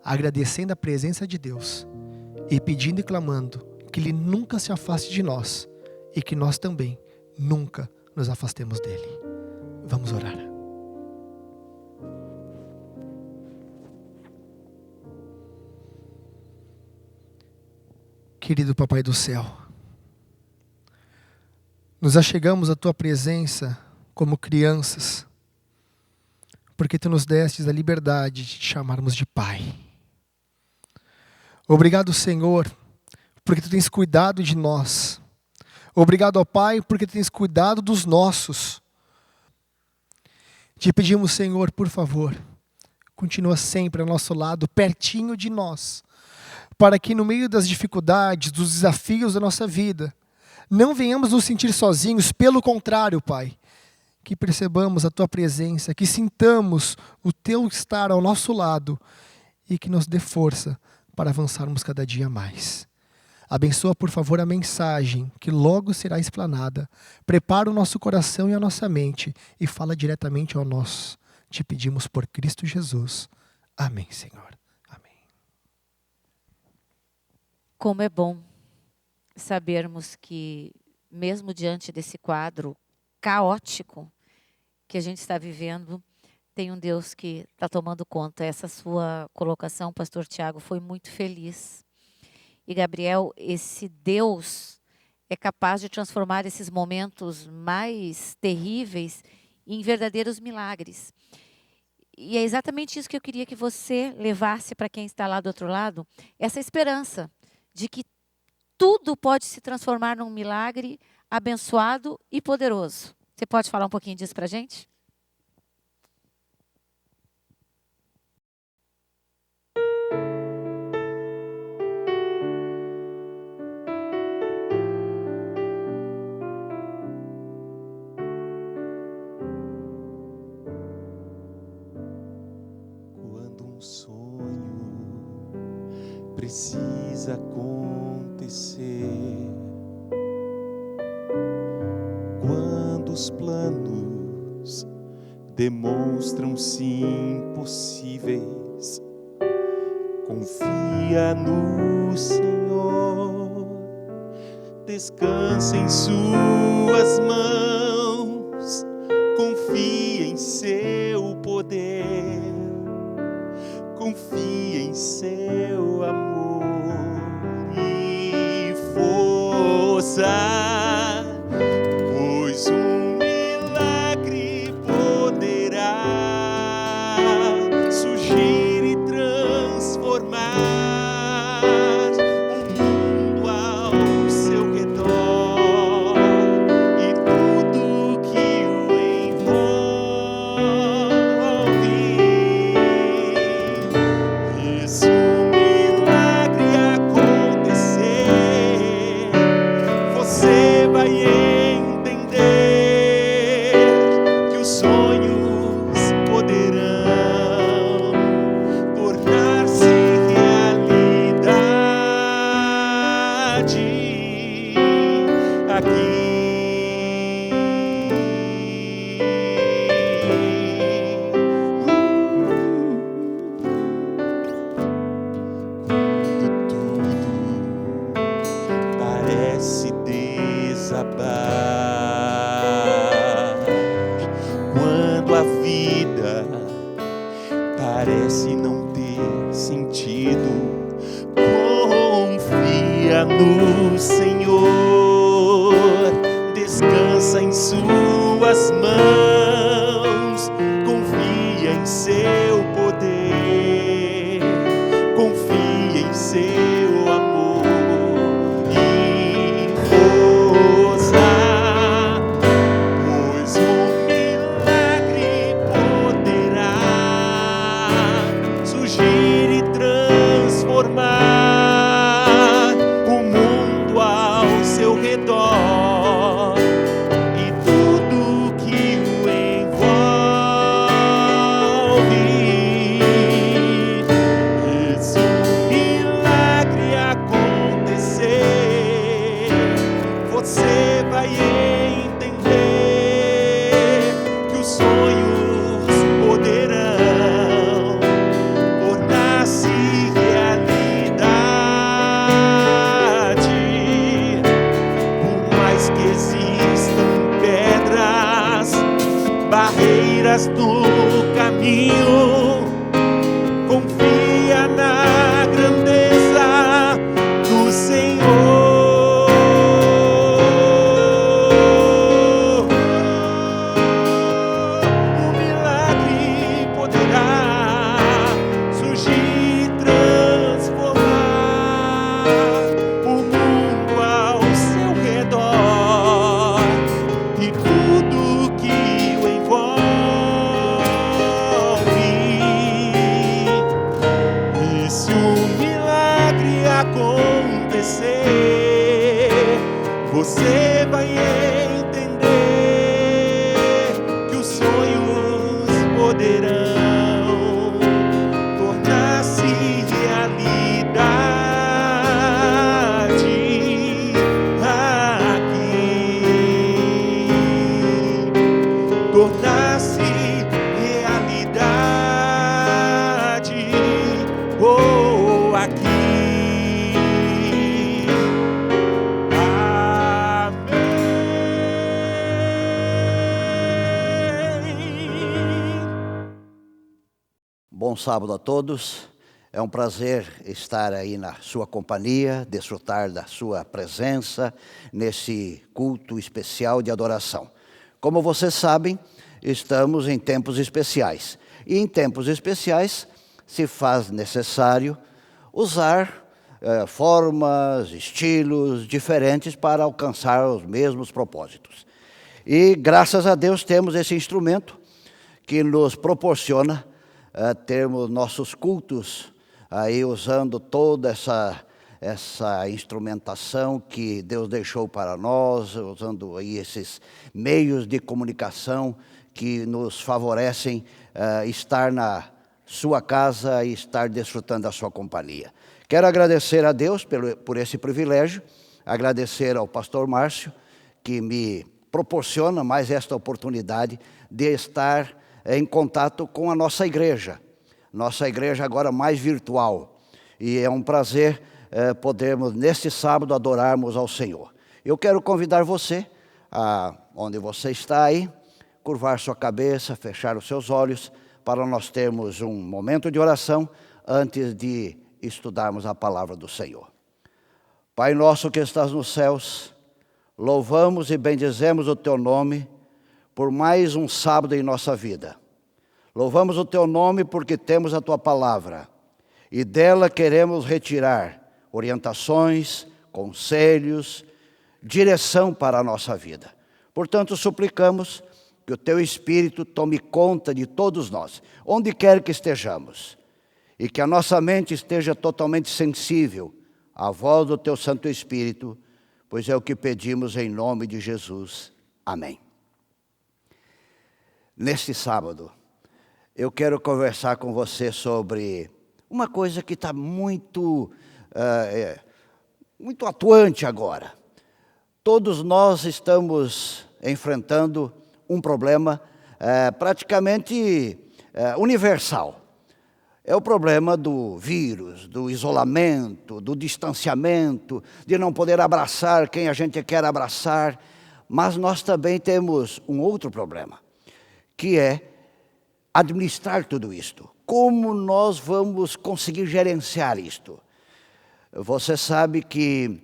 agradecendo a presença de Deus e pedindo e clamando que Ele nunca se afaste de nós e que nós também nunca nos afastemos dEle. Vamos orar. Querido Papai do Céu, nos achegamos à Tua presença como crianças, porque Tu nos destes a liberdade de te chamarmos de Pai. Obrigado, Senhor, porque Tu tens cuidado de nós. Obrigado, ó Pai, porque Tu tens cuidado dos nossos. Te pedimos, Senhor, por favor, continua sempre ao nosso lado, pertinho de nós, para que no meio das dificuldades, dos desafios da nossa vida, não venhamos nos sentir sozinhos, pelo contrário, Pai, que percebamos a Tua presença, que sintamos o Teu estar ao nosso lado e que nos dê força para avançarmos cada dia mais. Abençoa, por favor, a mensagem que logo será explanada. Prepara o nosso coração e a nossa mente e fala diretamente ao nosso. Te pedimos por Cristo Jesus. Amém, Senhor. Amém. Como é bom sabermos que, mesmo diante desse quadro caótico que a gente está vivendo, tem um Deus que está tomando conta. Essa sua colocação, pastor Tiago, foi muito feliz. E, Gabriel, esse Deus é capaz de transformar esses momentos mais terríveis em verdadeiros milagres. E é exatamente isso que eu queria que você levasse para quem está lá do outro lado, essa esperança de que tudo pode se transformar num milagre abençoado e poderoso. Você pode falar um pouquinho disso para a gente? Precisa acontecer quando os planos demonstram-se impossíveis. Confia no Senhor, descansa em Suas mãos, confia em Seu poder, confia em Seu amor e força, pois um milagre poderá surgir e transformar o mundo ao seu redor e tudo que o envolve. Se um milagre acontecer, você vai entender que os sonhos poderão tornar-se realidade aqui. Parece desabar, quando a vida parece não ter sentido, confia no Senhor, descansa em Suas mãos, confia em Seu poder, confia em Seu amor. Pois um milagre poderá surgir e transformar o mundo ao seu redor e tudo que o você vai entender que os sonhos poderão tornar-se realidade aqui, tornar-se realidade, oh, aqui. Bom sábado a todos. É um prazer estar aí na sua companhia, desfrutar da sua presença nesse culto especial de adoração. Como vocês sabem, estamos em tempos especiais. E em tempos especiais se faz necessário usar formas, estilos diferentes para alcançar os mesmos propósitos. E graças a Deus temos esse instrumento que nos proporciona termos nossos cultos aí usando toda essa instrumentação que Deus deixou para nós, usando aí esses meios de comunicação que nos favorecem estar na sua casa e estar desfrutando da sua companhia. Quero agradecer a Deus por esse privilégio, agradecer ao pastor Márcio, que me proporciona mais esta oportunidade de estar em contato com a nossa igreja agora mais virtual. E é um prazer podermos, neste sábado, adorarmos ao Senhor. Eu quero convidar você, onde você está aí, curvar sua cabeça, fechar os seus olhos, para nós termos um momento de oração antes de estudarmos a palavra do Senhor. Pai nosso que estás nos céus, louvamos e bendizemos o Teu nome por mais um sábado em nossa vida. Louvamos o Teu nome porque temos a Tua palavra e dela queremos retirar orientações, conselhos, direção para a nossa vida. Portanto, suplicamos que o Teu Espírito tome conta de todos nós, onde quer que estejamos, e que a nossa mente esteja totalmente sensível à voz do Teu Santo Espírito, pois é o que pedimos em nome de Jesus. Amém. Neste sábado, eu quero conversar com você sobre uma coisa que está muito atuante agora. Todos nós estamos enfrentando um problema praticamente universal. É o problema do vírus, do isolamento, do distanciamento, de não poder abraçar quem a gente quer abraçar. Mas nós também temos um outro problema, que é administrar tudo isto. Como nós vamos conseguir gerenciar isto? Você sabe que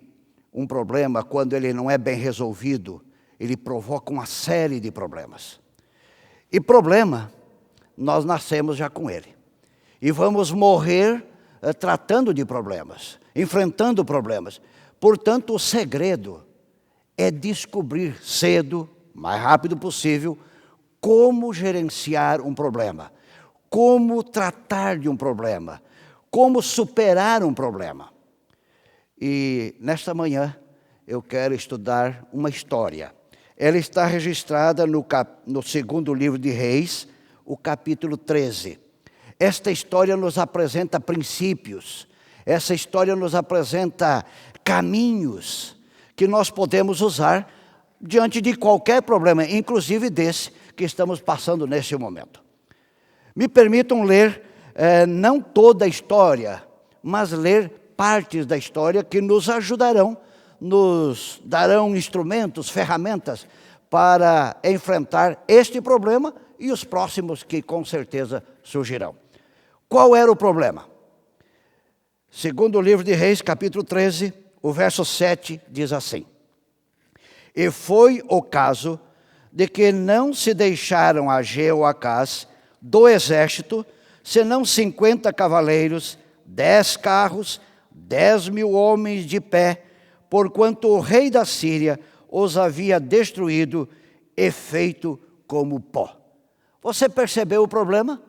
um problema, quando ele não é bem resolvido, ele provoca uma série de problemas. E problema, nós nascemos já com ele. E vamos morrer tratando de problemas, enfrentando problemas. Portanto, o segredo é descobrir cedo, mais rápido possível, como gerenciar um problema, como tratar de um problema, como superar um problema. E nesta manhã eu quero estudar uma história. Ela está registrada no segundo livro de Reis, o capítulo 13. Esta história nos apresenta princípios, essa história nos apresenta caminhos que nós podemos usar diante de qualquer problema, inclusive desse que estamos passando neste momento. Me permitam ler, não toda a história, mas ler partes da história que nos ajudarão, nos darão instrumentos, ferramentas para enfrentar este problema e os próximos que com certeza surgirão. Qual era o problema? Segundo o livro de Reis, capítulo 13, o verso 7 diz assim: E foi o caso de que não se deixaram a Jeoacás do exército, senão 50 cavaleiros, 10 carros, 10.000 homens de pé, porquanto o rei da Síria os havia destruído e feito como pó. Você percebeu o problema?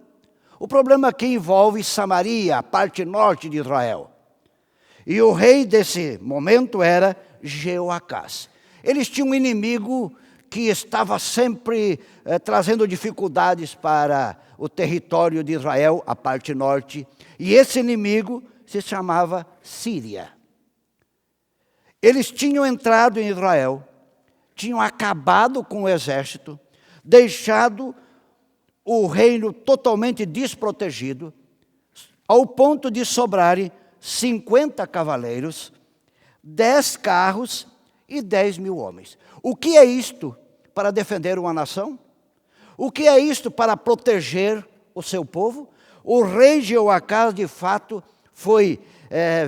O problema aqui envolve Samaria, a parte norte de Israel. E o rei desse momento era Jeoacás. Eles tinham um inimigo que estava sempre trazendo dificuldades para o território de Israel, a parte norte. E esse inimigo se chamava Síria. Eles tinham entrado em Israel, tinham acabado com o exército, deixado o reino totalmente desprotegido, ao ponto de sobrarem 50 cavaleiros, 10 carros e 10 mil homens. O que é isto para defender uma nação? O que é isto para proteger o seu povo? O rei Jeoacás, de fato,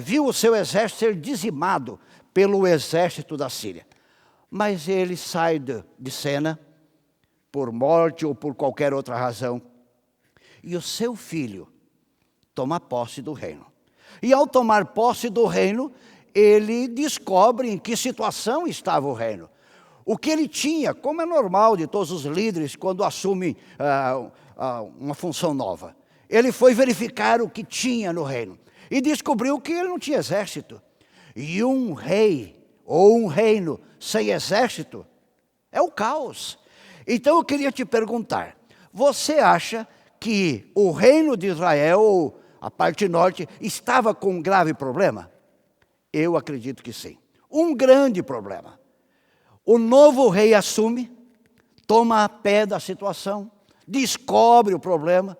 viu o seu exército ser dizimado pelo exército da Síria. Mas ele sai de cena, por morte ou por qualquer outra razão, e o seu filho toma posse do reino. E ao tomar posse do reino, ele descobre em que situação estava o reino. O que ele tinha, como é normal de todos os líderes quando assumem uma função nova. Ele foi verificar o que tinha no reino e descobriu que ele não tinha exército. E um rei ou um reino sem exército é o caos. Então eu queria te perguntar, você acha que o reino de Israel, ou a parte norte, estava com um grave problema? Eu acredito que sim. Um grande problema. O novo rei assume, toma pé da situação, descobre o problema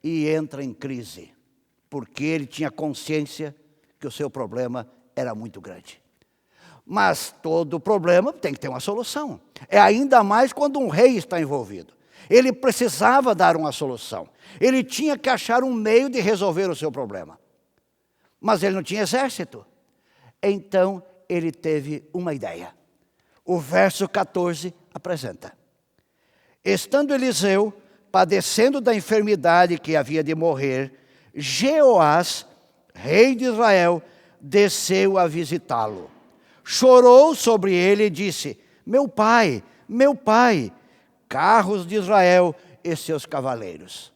e entra em crise, porque ele tinha consciência que o seu problema era muito grande. Mas todo problema tem que ter uma solução. É ainda mais quando um rei está envolvido. Ele precisava dar uma solução. Ele tinha que achar um meio de resolver o seu problema. Mas ele não tinha exército. Então ele teve uma ideia. O verso 14 apresenta. Estando Eliseu padecendo da enfermidade que havia de morrer, Jeoás, rei de Israel, desceu a visitá-lo. Chorou sobre ele e disse: meu pai, carros de Israel e seus cavaleiros.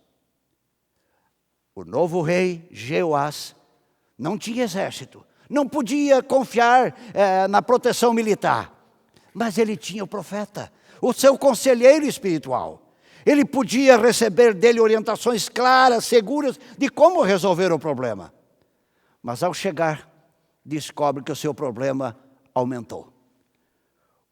O novo rei, Jeoás, não tinha exército, não podia confiar na proteção militar, mas ele tinha o profeta, o seu conselheiro espiritual. Ele podia receber dele orientações claras, seguras, de como resolver o problema. Mas ao chegar, descobre que o seu problema aumentou.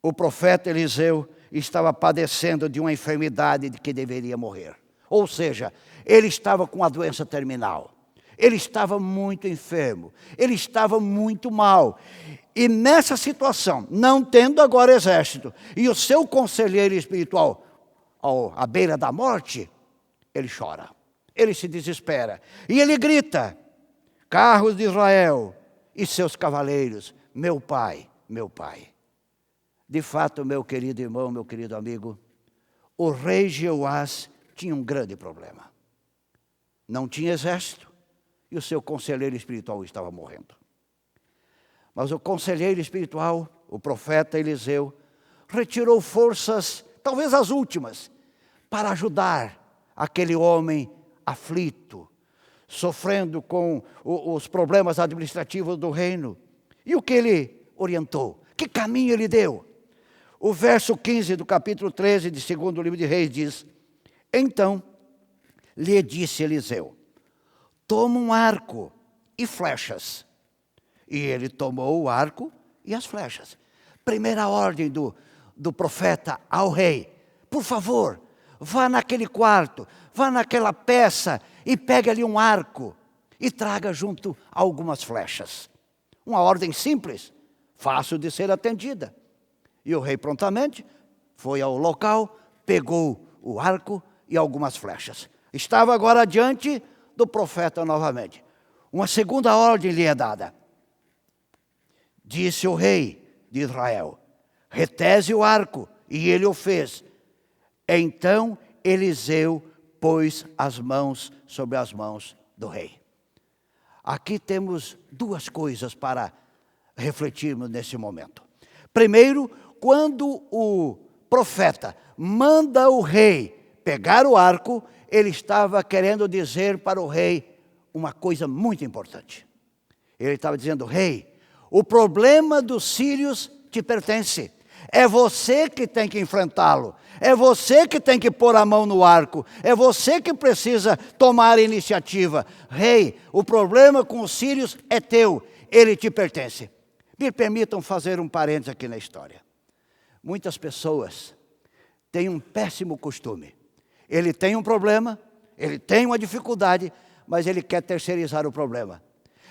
O profeta Eliseu estava padecendo de uma enfermidade de que deveria morrer. Ou seja, ele estava com a doença terminal. Ele estava muito enfermo. Ele estava muito mal. E nessa situação, não tendo agora exército, e o seu conselheiro espiritual à beira da morte, ele chora. Ele se desespera. E ele grita: carros de Israel e seus cavaleiros, meu pai. De fato, meu querido irmão, meu querido amigo, o rei Jeoás tinha um grande problema. Não tinha exército e o seu conselheiro espiritual estava morrendo. Mas o conselheiro espiritual, o profeta Eliseu, retirou forças, talvez as últimas, para ajudar aquele homem aflito, sofrendo com os problemas administrativos do reino. E o que ele orientou? Que caminho ele deu? O verso 15 do capítulo 13 de 2º livro de Reis diz: então lhe disse Eliseu: toma um arco e flechas. E ele tomou o arco e as flechas. Primeira ordem do profeta ao rei: por favor, vá naquele quarto, vá naquela peça e pegue ali um arco e traga junto algumas flechas. Uma ordem simples, fácil de ser atendida. E o rei prontamente foi ao local, pegou o arco e algumas flechas. Estava agora diante do profeta novamente. Uma segunda ordem lhe é dada. Disse o rei de Israel: retese o arco, e ele o fez. Então Eliseu pôs as mãos sobre as mãos do rei. Aqui temos duas coisas para refletirmos nesse momento. Primeiro, quando o profeta manda o rei pegar o arco, ele estava querendo dizer para o rei uma coisa muito importante. Ele estava dizendo: rei, o problema dos sírios te pertence. É você que tem que enfrentá-lo. É você que tem que pôr a mão no arco. É você que precisa tomar a iniciativa. Rei, o problema com os sírios é teu. Ele te pertence. Me permitam fazer um parênteses aqui na história. Muitas pessoas têm um péssimo costume. Ele tem um problema, ele tem uma dificuldade, mas ele quer terceirizar o problema.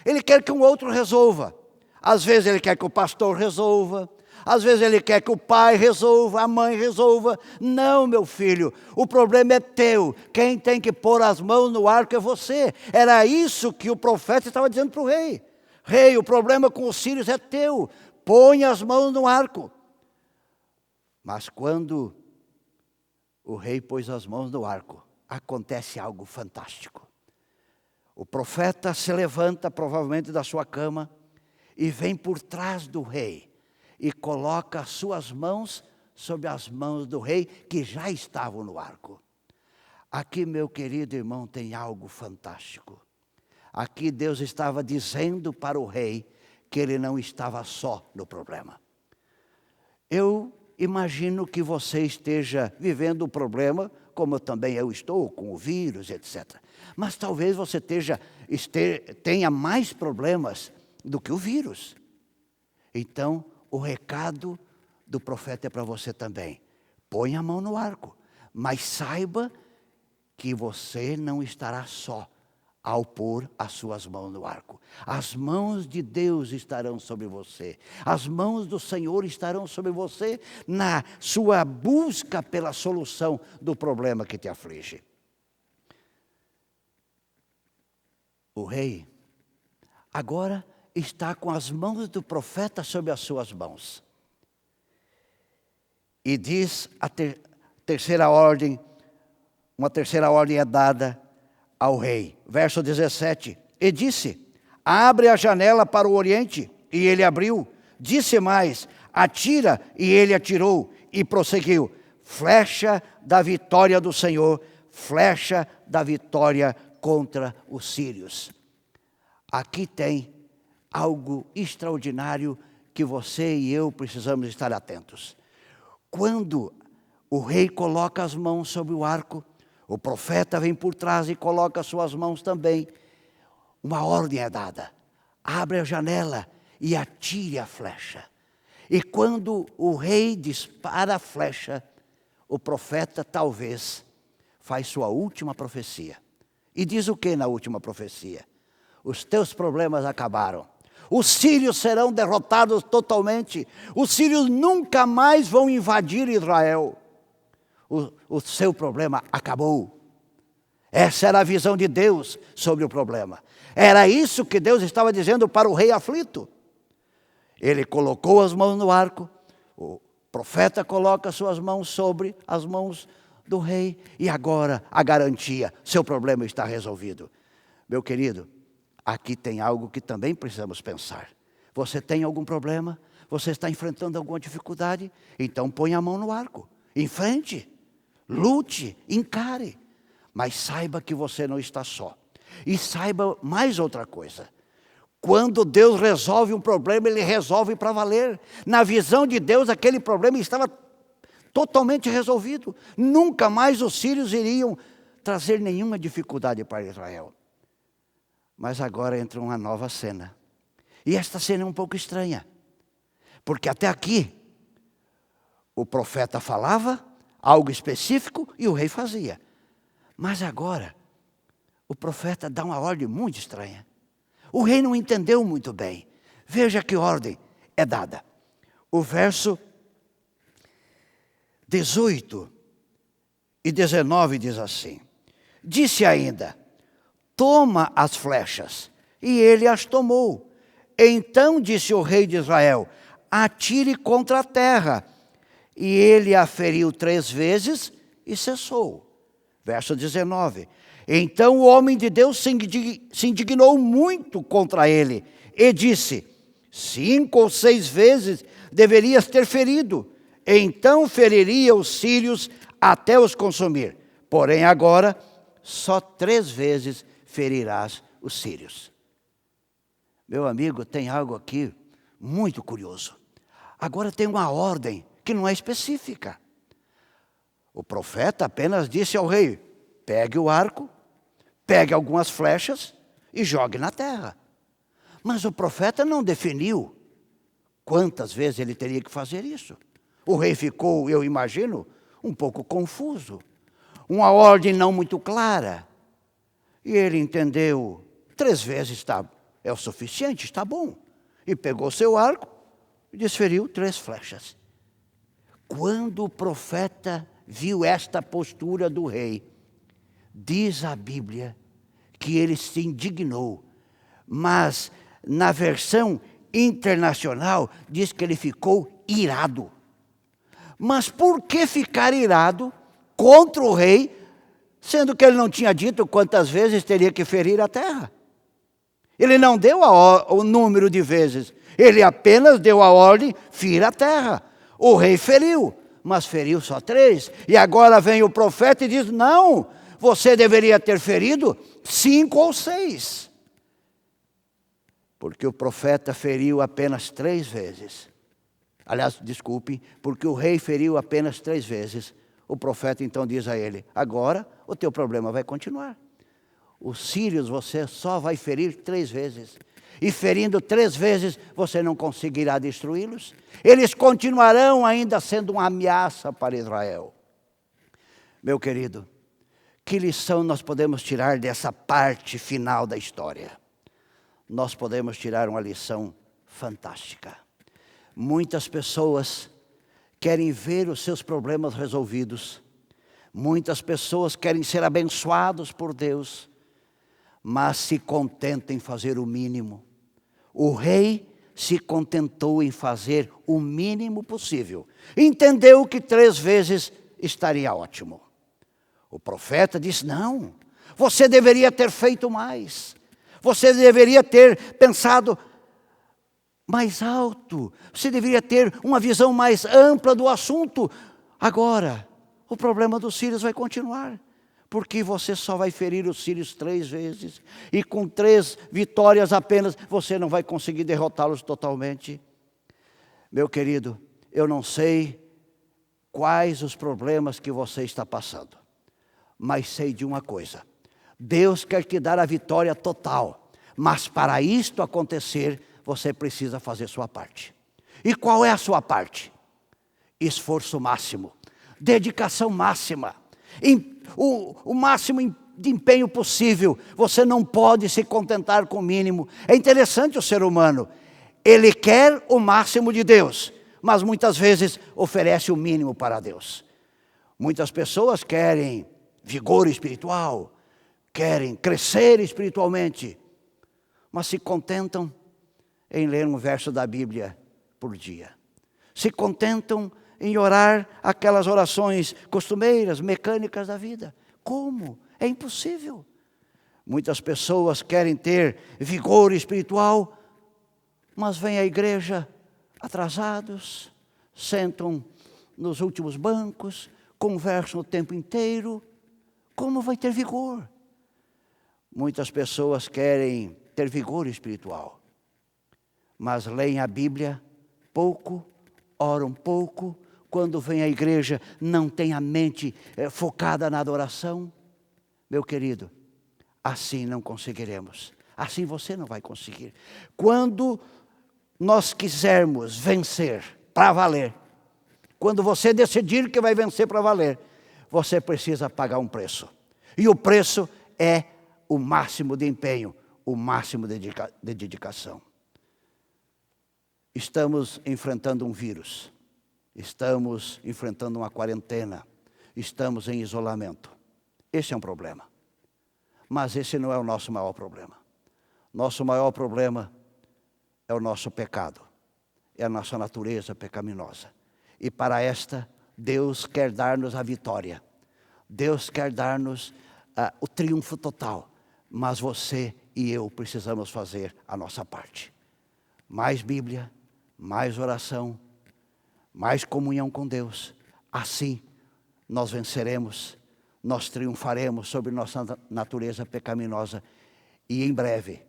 Ele quer que um outro resolva. Às vezes ele quer que o pastor resolva. Às vezes ele quer que o pai resolva, a mãe resolva. Não, meu filho, o problema é teu. Quem tem que pôr as mãos no arco é você. Era isso que o profeta estava dizendo para o rei. Rei, o problema com os sírios é teu. Põe as mãos no arco. Mas quando o rei pôs as mãos no arco, acontece algo fantástico. O profeta se levanta, provavelmente da sua cama, e vem por trás do rei e coloca as suas mãos sobre as mãos do rei, que já estavam no arco. Aqui, meu querido irmão, tem algo fantástico. Aqui Deus estava dizendo para o rei que ele não estava só no problema. Eu imagino que você esteja vivendo o problema, como também eu estou, com o vírus, etc. Mas talvez você tenha mais problemas do que o vírus. Então, o recado do profeta é para você também. Põe a mão no arco, mas saiba que você não estará só ao pôr as suas mãos no arco. As mãos de Deus estarão sobre você. As mãos do Senhor estarão sobre você na sua busca pela solução do problema que te aflige. O rei agora está com as mãos do profeta sobre as suas mãos. E diz a terceira ordem, uma terceira ordem é dada ao rei. Verso 17. E disse, abre a janela para o oriente, e ele abriu. Disse mais, atira, e ele atirou. E prosseguiu, flecha da vitória do Senhor, flecha da vitória contra os sírios. Aqui tem algo extraordinário que você e eu precisamos estar atentos. Quando o rei coloca as mãos sobre o arco, o profeta vem por trás e coloca as suas mãos também. Uma ordem é dada. Abre a janela e atire a flecha. E quando o rei dispara a flecha, o profeta talvez faz sua última profecia. E diz o que na última profecia? Os teus problemas acabaram. Os sírios serão derrotados totalmente. Os sírios nunca mais vão invadir Israel. O seu problema acabou. Essa era a visão de Deus sobre o problema. Era isso que Deus estava dizendo para o rei aflito. Ele colocou as mãos no arco, o profeta coloca suas mãos sobre as mãos do rei, e agora a garantia, seu problema está resolvido. Meu querido, aqui tem algo que também precisamos pensar. Você tem algum problema? Você está enfrentando alguma dificuldade? Então põe a mão no arco, enfrente. Lute, encare, mas saiba que você não está só. E saiba mais outra coisa. Quando Deus resolve um problema, Ele resolve para valer. Na visão de Deus, aquele problema estava totalmente resolvido. Nunca mais os sírios iriam trazer nenhuma dificuldade para Israel. Mas agora entra uma nova cena. E esta cena é um pouco estranha. Porque até aqui, o profeta falava algo específico e o rei fazia. Mas agora, o profeta dá uma ordem muito estranha. O rei não entendeu muito bem. Veja que ordem é dada. O verso 18 e 19 diz assim. Disse ainda, toma as flechas. E ele as tomou. Então disse o rei de Israel, atire contra a terra. E ele a feriu 3 vezes e cessou. Verso 19. Então o homem de Deus se indignou muito contra ele e disse, 5 ou 6 vezes deverias ter ferido, então feriria os sírios até os consumir. Porém agora, só 3 vezes ferirás os sírios. Meu amigo, tem algo aqui muito curioso. Agora tem uma ordem que não é específica. O profeta apenas disse ao rei: pegue o arco, pegue algumas flechas e jogue na terra. Mas o profeta não definiu quantas vezes ele teria que fazer isso. O rei ficou, eu imagino, um pouco confuso. Uma ordem não muito clara. E ele entendeu, 3 vezes é o suficiente, está bom. E pegou seu arco e desferiu 3 flechas. Quando o profeta viu esta postura do rei, diz a Bíblia que ele se indignou. Mas na versão internacional diz que ele ficou irado. Mas por que ficar irado contra o rei, sendo que ele não tinha dito quantas vezes teria que ferir a terra? Ele não deu o número de vezes, ele apenas deu a ordem: fira a terra. O rei feriu, mas feriu só 3. E agora vem o profeta e diz: não, você deveria ter ferido 5 ou 6. Porque o profeta feriu apenas 3 vezes. Aliás, desculpe, porque o rei feriu apenas 3 vezes. O profeta então diz a ele: agora o teu problema vai continuar. Os sírios você só vai ferir 3 vezes. E ferindo 3 vezes, você não conseguirá destruí-los. Eles continuarão ainda sendo uma ameaça para Israel. Meu querido, que lição nós podemos tirar dessa parte final da história? Nós podemos tirar uma lição fantástica. Muitas pessoas querem ver os seus problemas resolvidos. Muitas pessoas querem ser abençoados por Deus, mas se contentam em fazer o mínimo. O rei se contentou em fazer o mínimo possível. Entendeu que 3 vezes estaria ótimo. O profeta disse: não, você deveria ter feito mais. Você deveria ter pensado mais alto. Você deveria ter uma visão mais ampla do assunto. Agora, o problema dos sírios vai continuar. Porque você só vai ferir os sírios 3 vezes. E com 3 vitórias apenas, você não vai conseguir derrotá-los totalmente. Meu querido, eu não sei quais os problemas que você está passando. Mas sei de uma coisa: Deus quer te dar a vitória total. Mas para isto acontecer, você precisa fazer sua parte. E qual é a sua parte? Esforço máximo, dedicação máxima, o máximo de empenho possível. Você não pode se contentar com o mínimo. É interessante o ser humano. Ele quer o máximo de Deus, mas muitas vezes oferece o mínimo para Deus. Muitas pessoas querem vigor espiritual, querem crescer espiritualmente, mas se contentam em ler um verso da Bíblia por dia. Se contentam em orar aquelas orações costumeiras, mecânicas da vida. Como? É impossível. Muitas pessoas querem ter vigor espiritual, mas vêm à igreja atrasados, sentam nos últimos bancos, conversam o tempo inteiro. Como vai ter vigor? Muitas pessoas querem ter vigor espiritual, mas leem a Bíblia pouco, oram pouco. Quando vem à igreja, não tem a mente focada na adoração. Meu querido, assim não conseguiremos. Assim você não vai conseguir. Quando nós quisermos vencer para valer, quando você decidir que vai vencer para valer, você precisa pagar um preço. E o preço é o máximo de empenho, o máximo de dedicação. Estamos enfrentando um vírus. Estamos enfrentando uma quarentena. Estamos em isolamento. Esse é um problema. Mas esse não é o nosso maior problema. Nosso maior problema é o nosso pecado. É a nossa natureza pecaminosa. E para esta, Deus quer dar-nos a vitória. Deus quer dar-nos o triunfo total. Mas você e eu precisamos fazer a nossa parte. Mais Bíblia, mais oração, mais comunhão com Deus. Assim, nós venceremos, nós triunfaremos sobre nossa natureza pecaminosa. E em breve,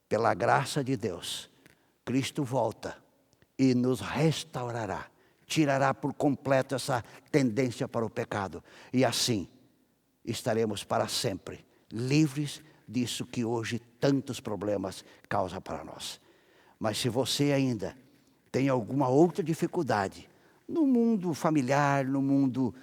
pela graça de Deus, Cristo volta e nos restaurará. tirará por completo essa tendência para o pecado. E assim, estaremos para sempre livres disso que hoje tantos problemas causa para nós. Mas se você ainda tem alguma outra dificuldade, no mundo familiar, no mundo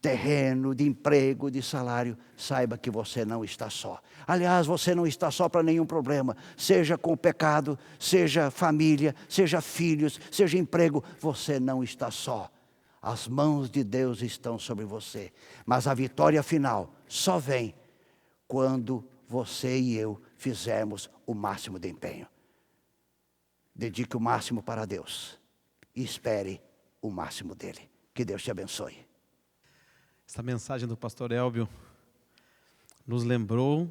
terreno, de emprego, de salário, saiba que você não está só. Aliás, você não está só para nenhum problema, seja com o pecado, seja família, seja filhos, seja emprego, você não está só. As mãos de Deus estão sobre você, mas a vitória final só vem quando você e eu fizermos o máximo de empenho. Dedique o máximo para Deus e espere o máximo dele. Que Deus te abençoe. Essa mensagem do pastor Elbio nos lembrou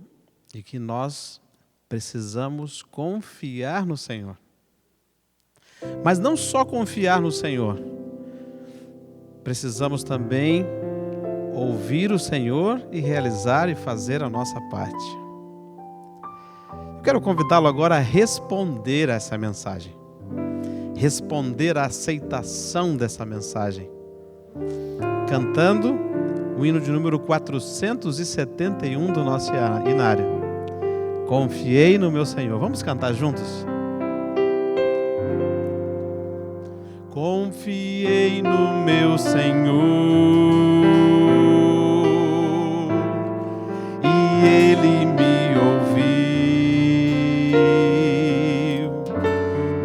de que nós precisamos confiar no Senhor. Mas não só confiar no Senhor, precisamos também ouvir o Senhor e realizar e fazer a nossa parte. Eu quero convidá-lo agora a responder a essa mensagem, responder à aceitação dessa mensagem, cantando o hino de número 471 do nosso inário. Confiei no meu Senhor. Vamos cantar juntos? Confiei no meu Senhor e Ele me ouviu,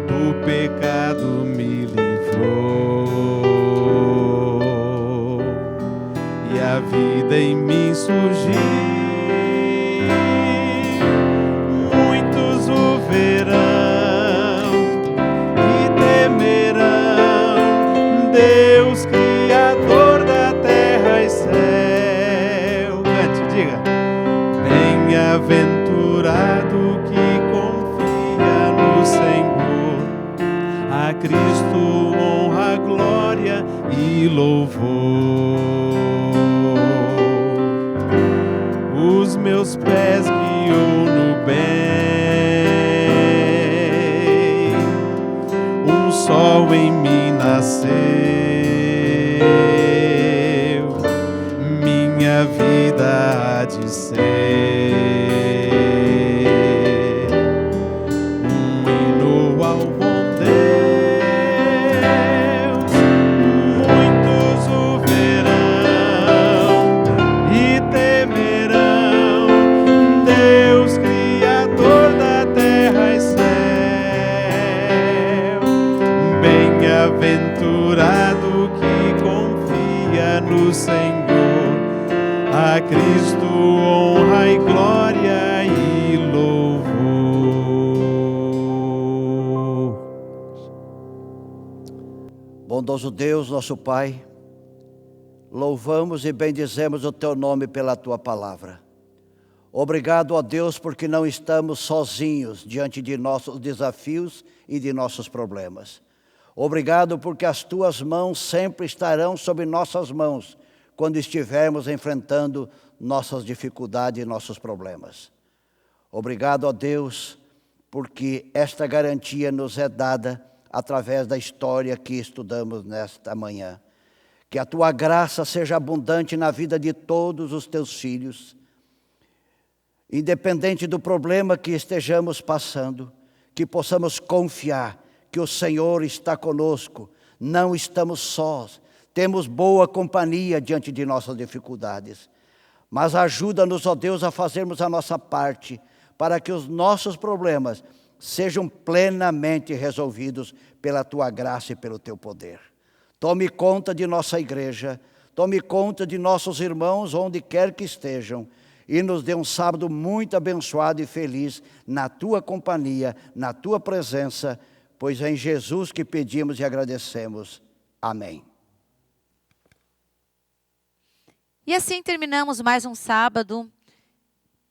do pecado me livrou e a vida em mim surgiu. Muitos o verão e temerão Deus, Criador da terra e céu. Cante, diga. Bem-aventurado que confia no Senhor, a Cristo honra, glória e louvor. Os meus pés guiou no bem, um sol em mim nasceu, minha vida há de ser um hino ao bom Deus. Muitos o verão e temerão Deus, Criador da terra e céu. Bem-aventurado que confia no Senhor, a Cristo honra e glória e louvor. Bondoso Deus, nosso Pai, louvamos e bendizemos o Teu nome pela Tua palavra. Obrigado, ó Deus, porque não estamos sozinhos diante de nossos desafios e de nossos problemas. Obrigado porque as Tuas mãos sempre estarão sobre nossas mãos quando estivermos enfrentando nossas dificuldades e nossos problemas. Obrigado, ó Deus, porque esta garantia nos é dada através da história que estudamos nesta manhã. Que a Tua graça seja abundante na vida de todos os Teus filhos, independente do problema que estejamos passando, que possamos confiar que o Senhor está conosco, não estamos sós, temos boa companhia diante de nossas dificuldades. Mas ajuda-nos, ó Deus, a fazermos a nossa parte, para que os nossos problemas sejam plenamente resolvidos pela Tua graça e pelo Teu poder. Tome conta de nossa igreja, tome conta de nossos irmãos, onde quer que estejam, e nos dê um sábado muito abençoado e feliz na Tua companhia, na Tua presença, pois é em Jesus que pedimos e agradecemos. Amém. E assim terminamos mais um sábado,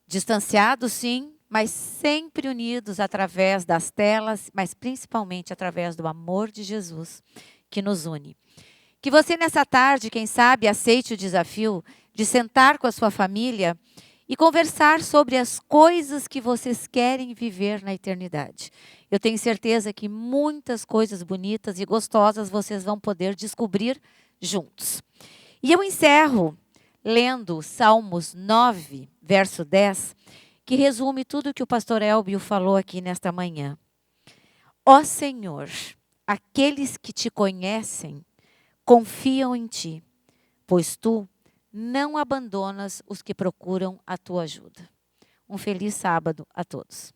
distanciados sim, mas sempre unidos através das telas, mas principalmente através do amor de Jesus que nos une. Que você nessa tarde, quem sabe, aceite o desafio de sentar com a sua família e conversar sobre as coisas que vocês querem viver na eternidade. Eu tenho certeza que muitas coisas bonitas e gostosas vocês vão poder descobrir juntos. E eu encerro lendo Salmos 9, verso 10, que resume tudo o que o pastor Elbio falou aqui nesta manhã. Ó Senhor, aqueles que te conhecem confiam em ti, pois tu não abandonas os que procuram a tua ajuda. Um feliz sábado a todos.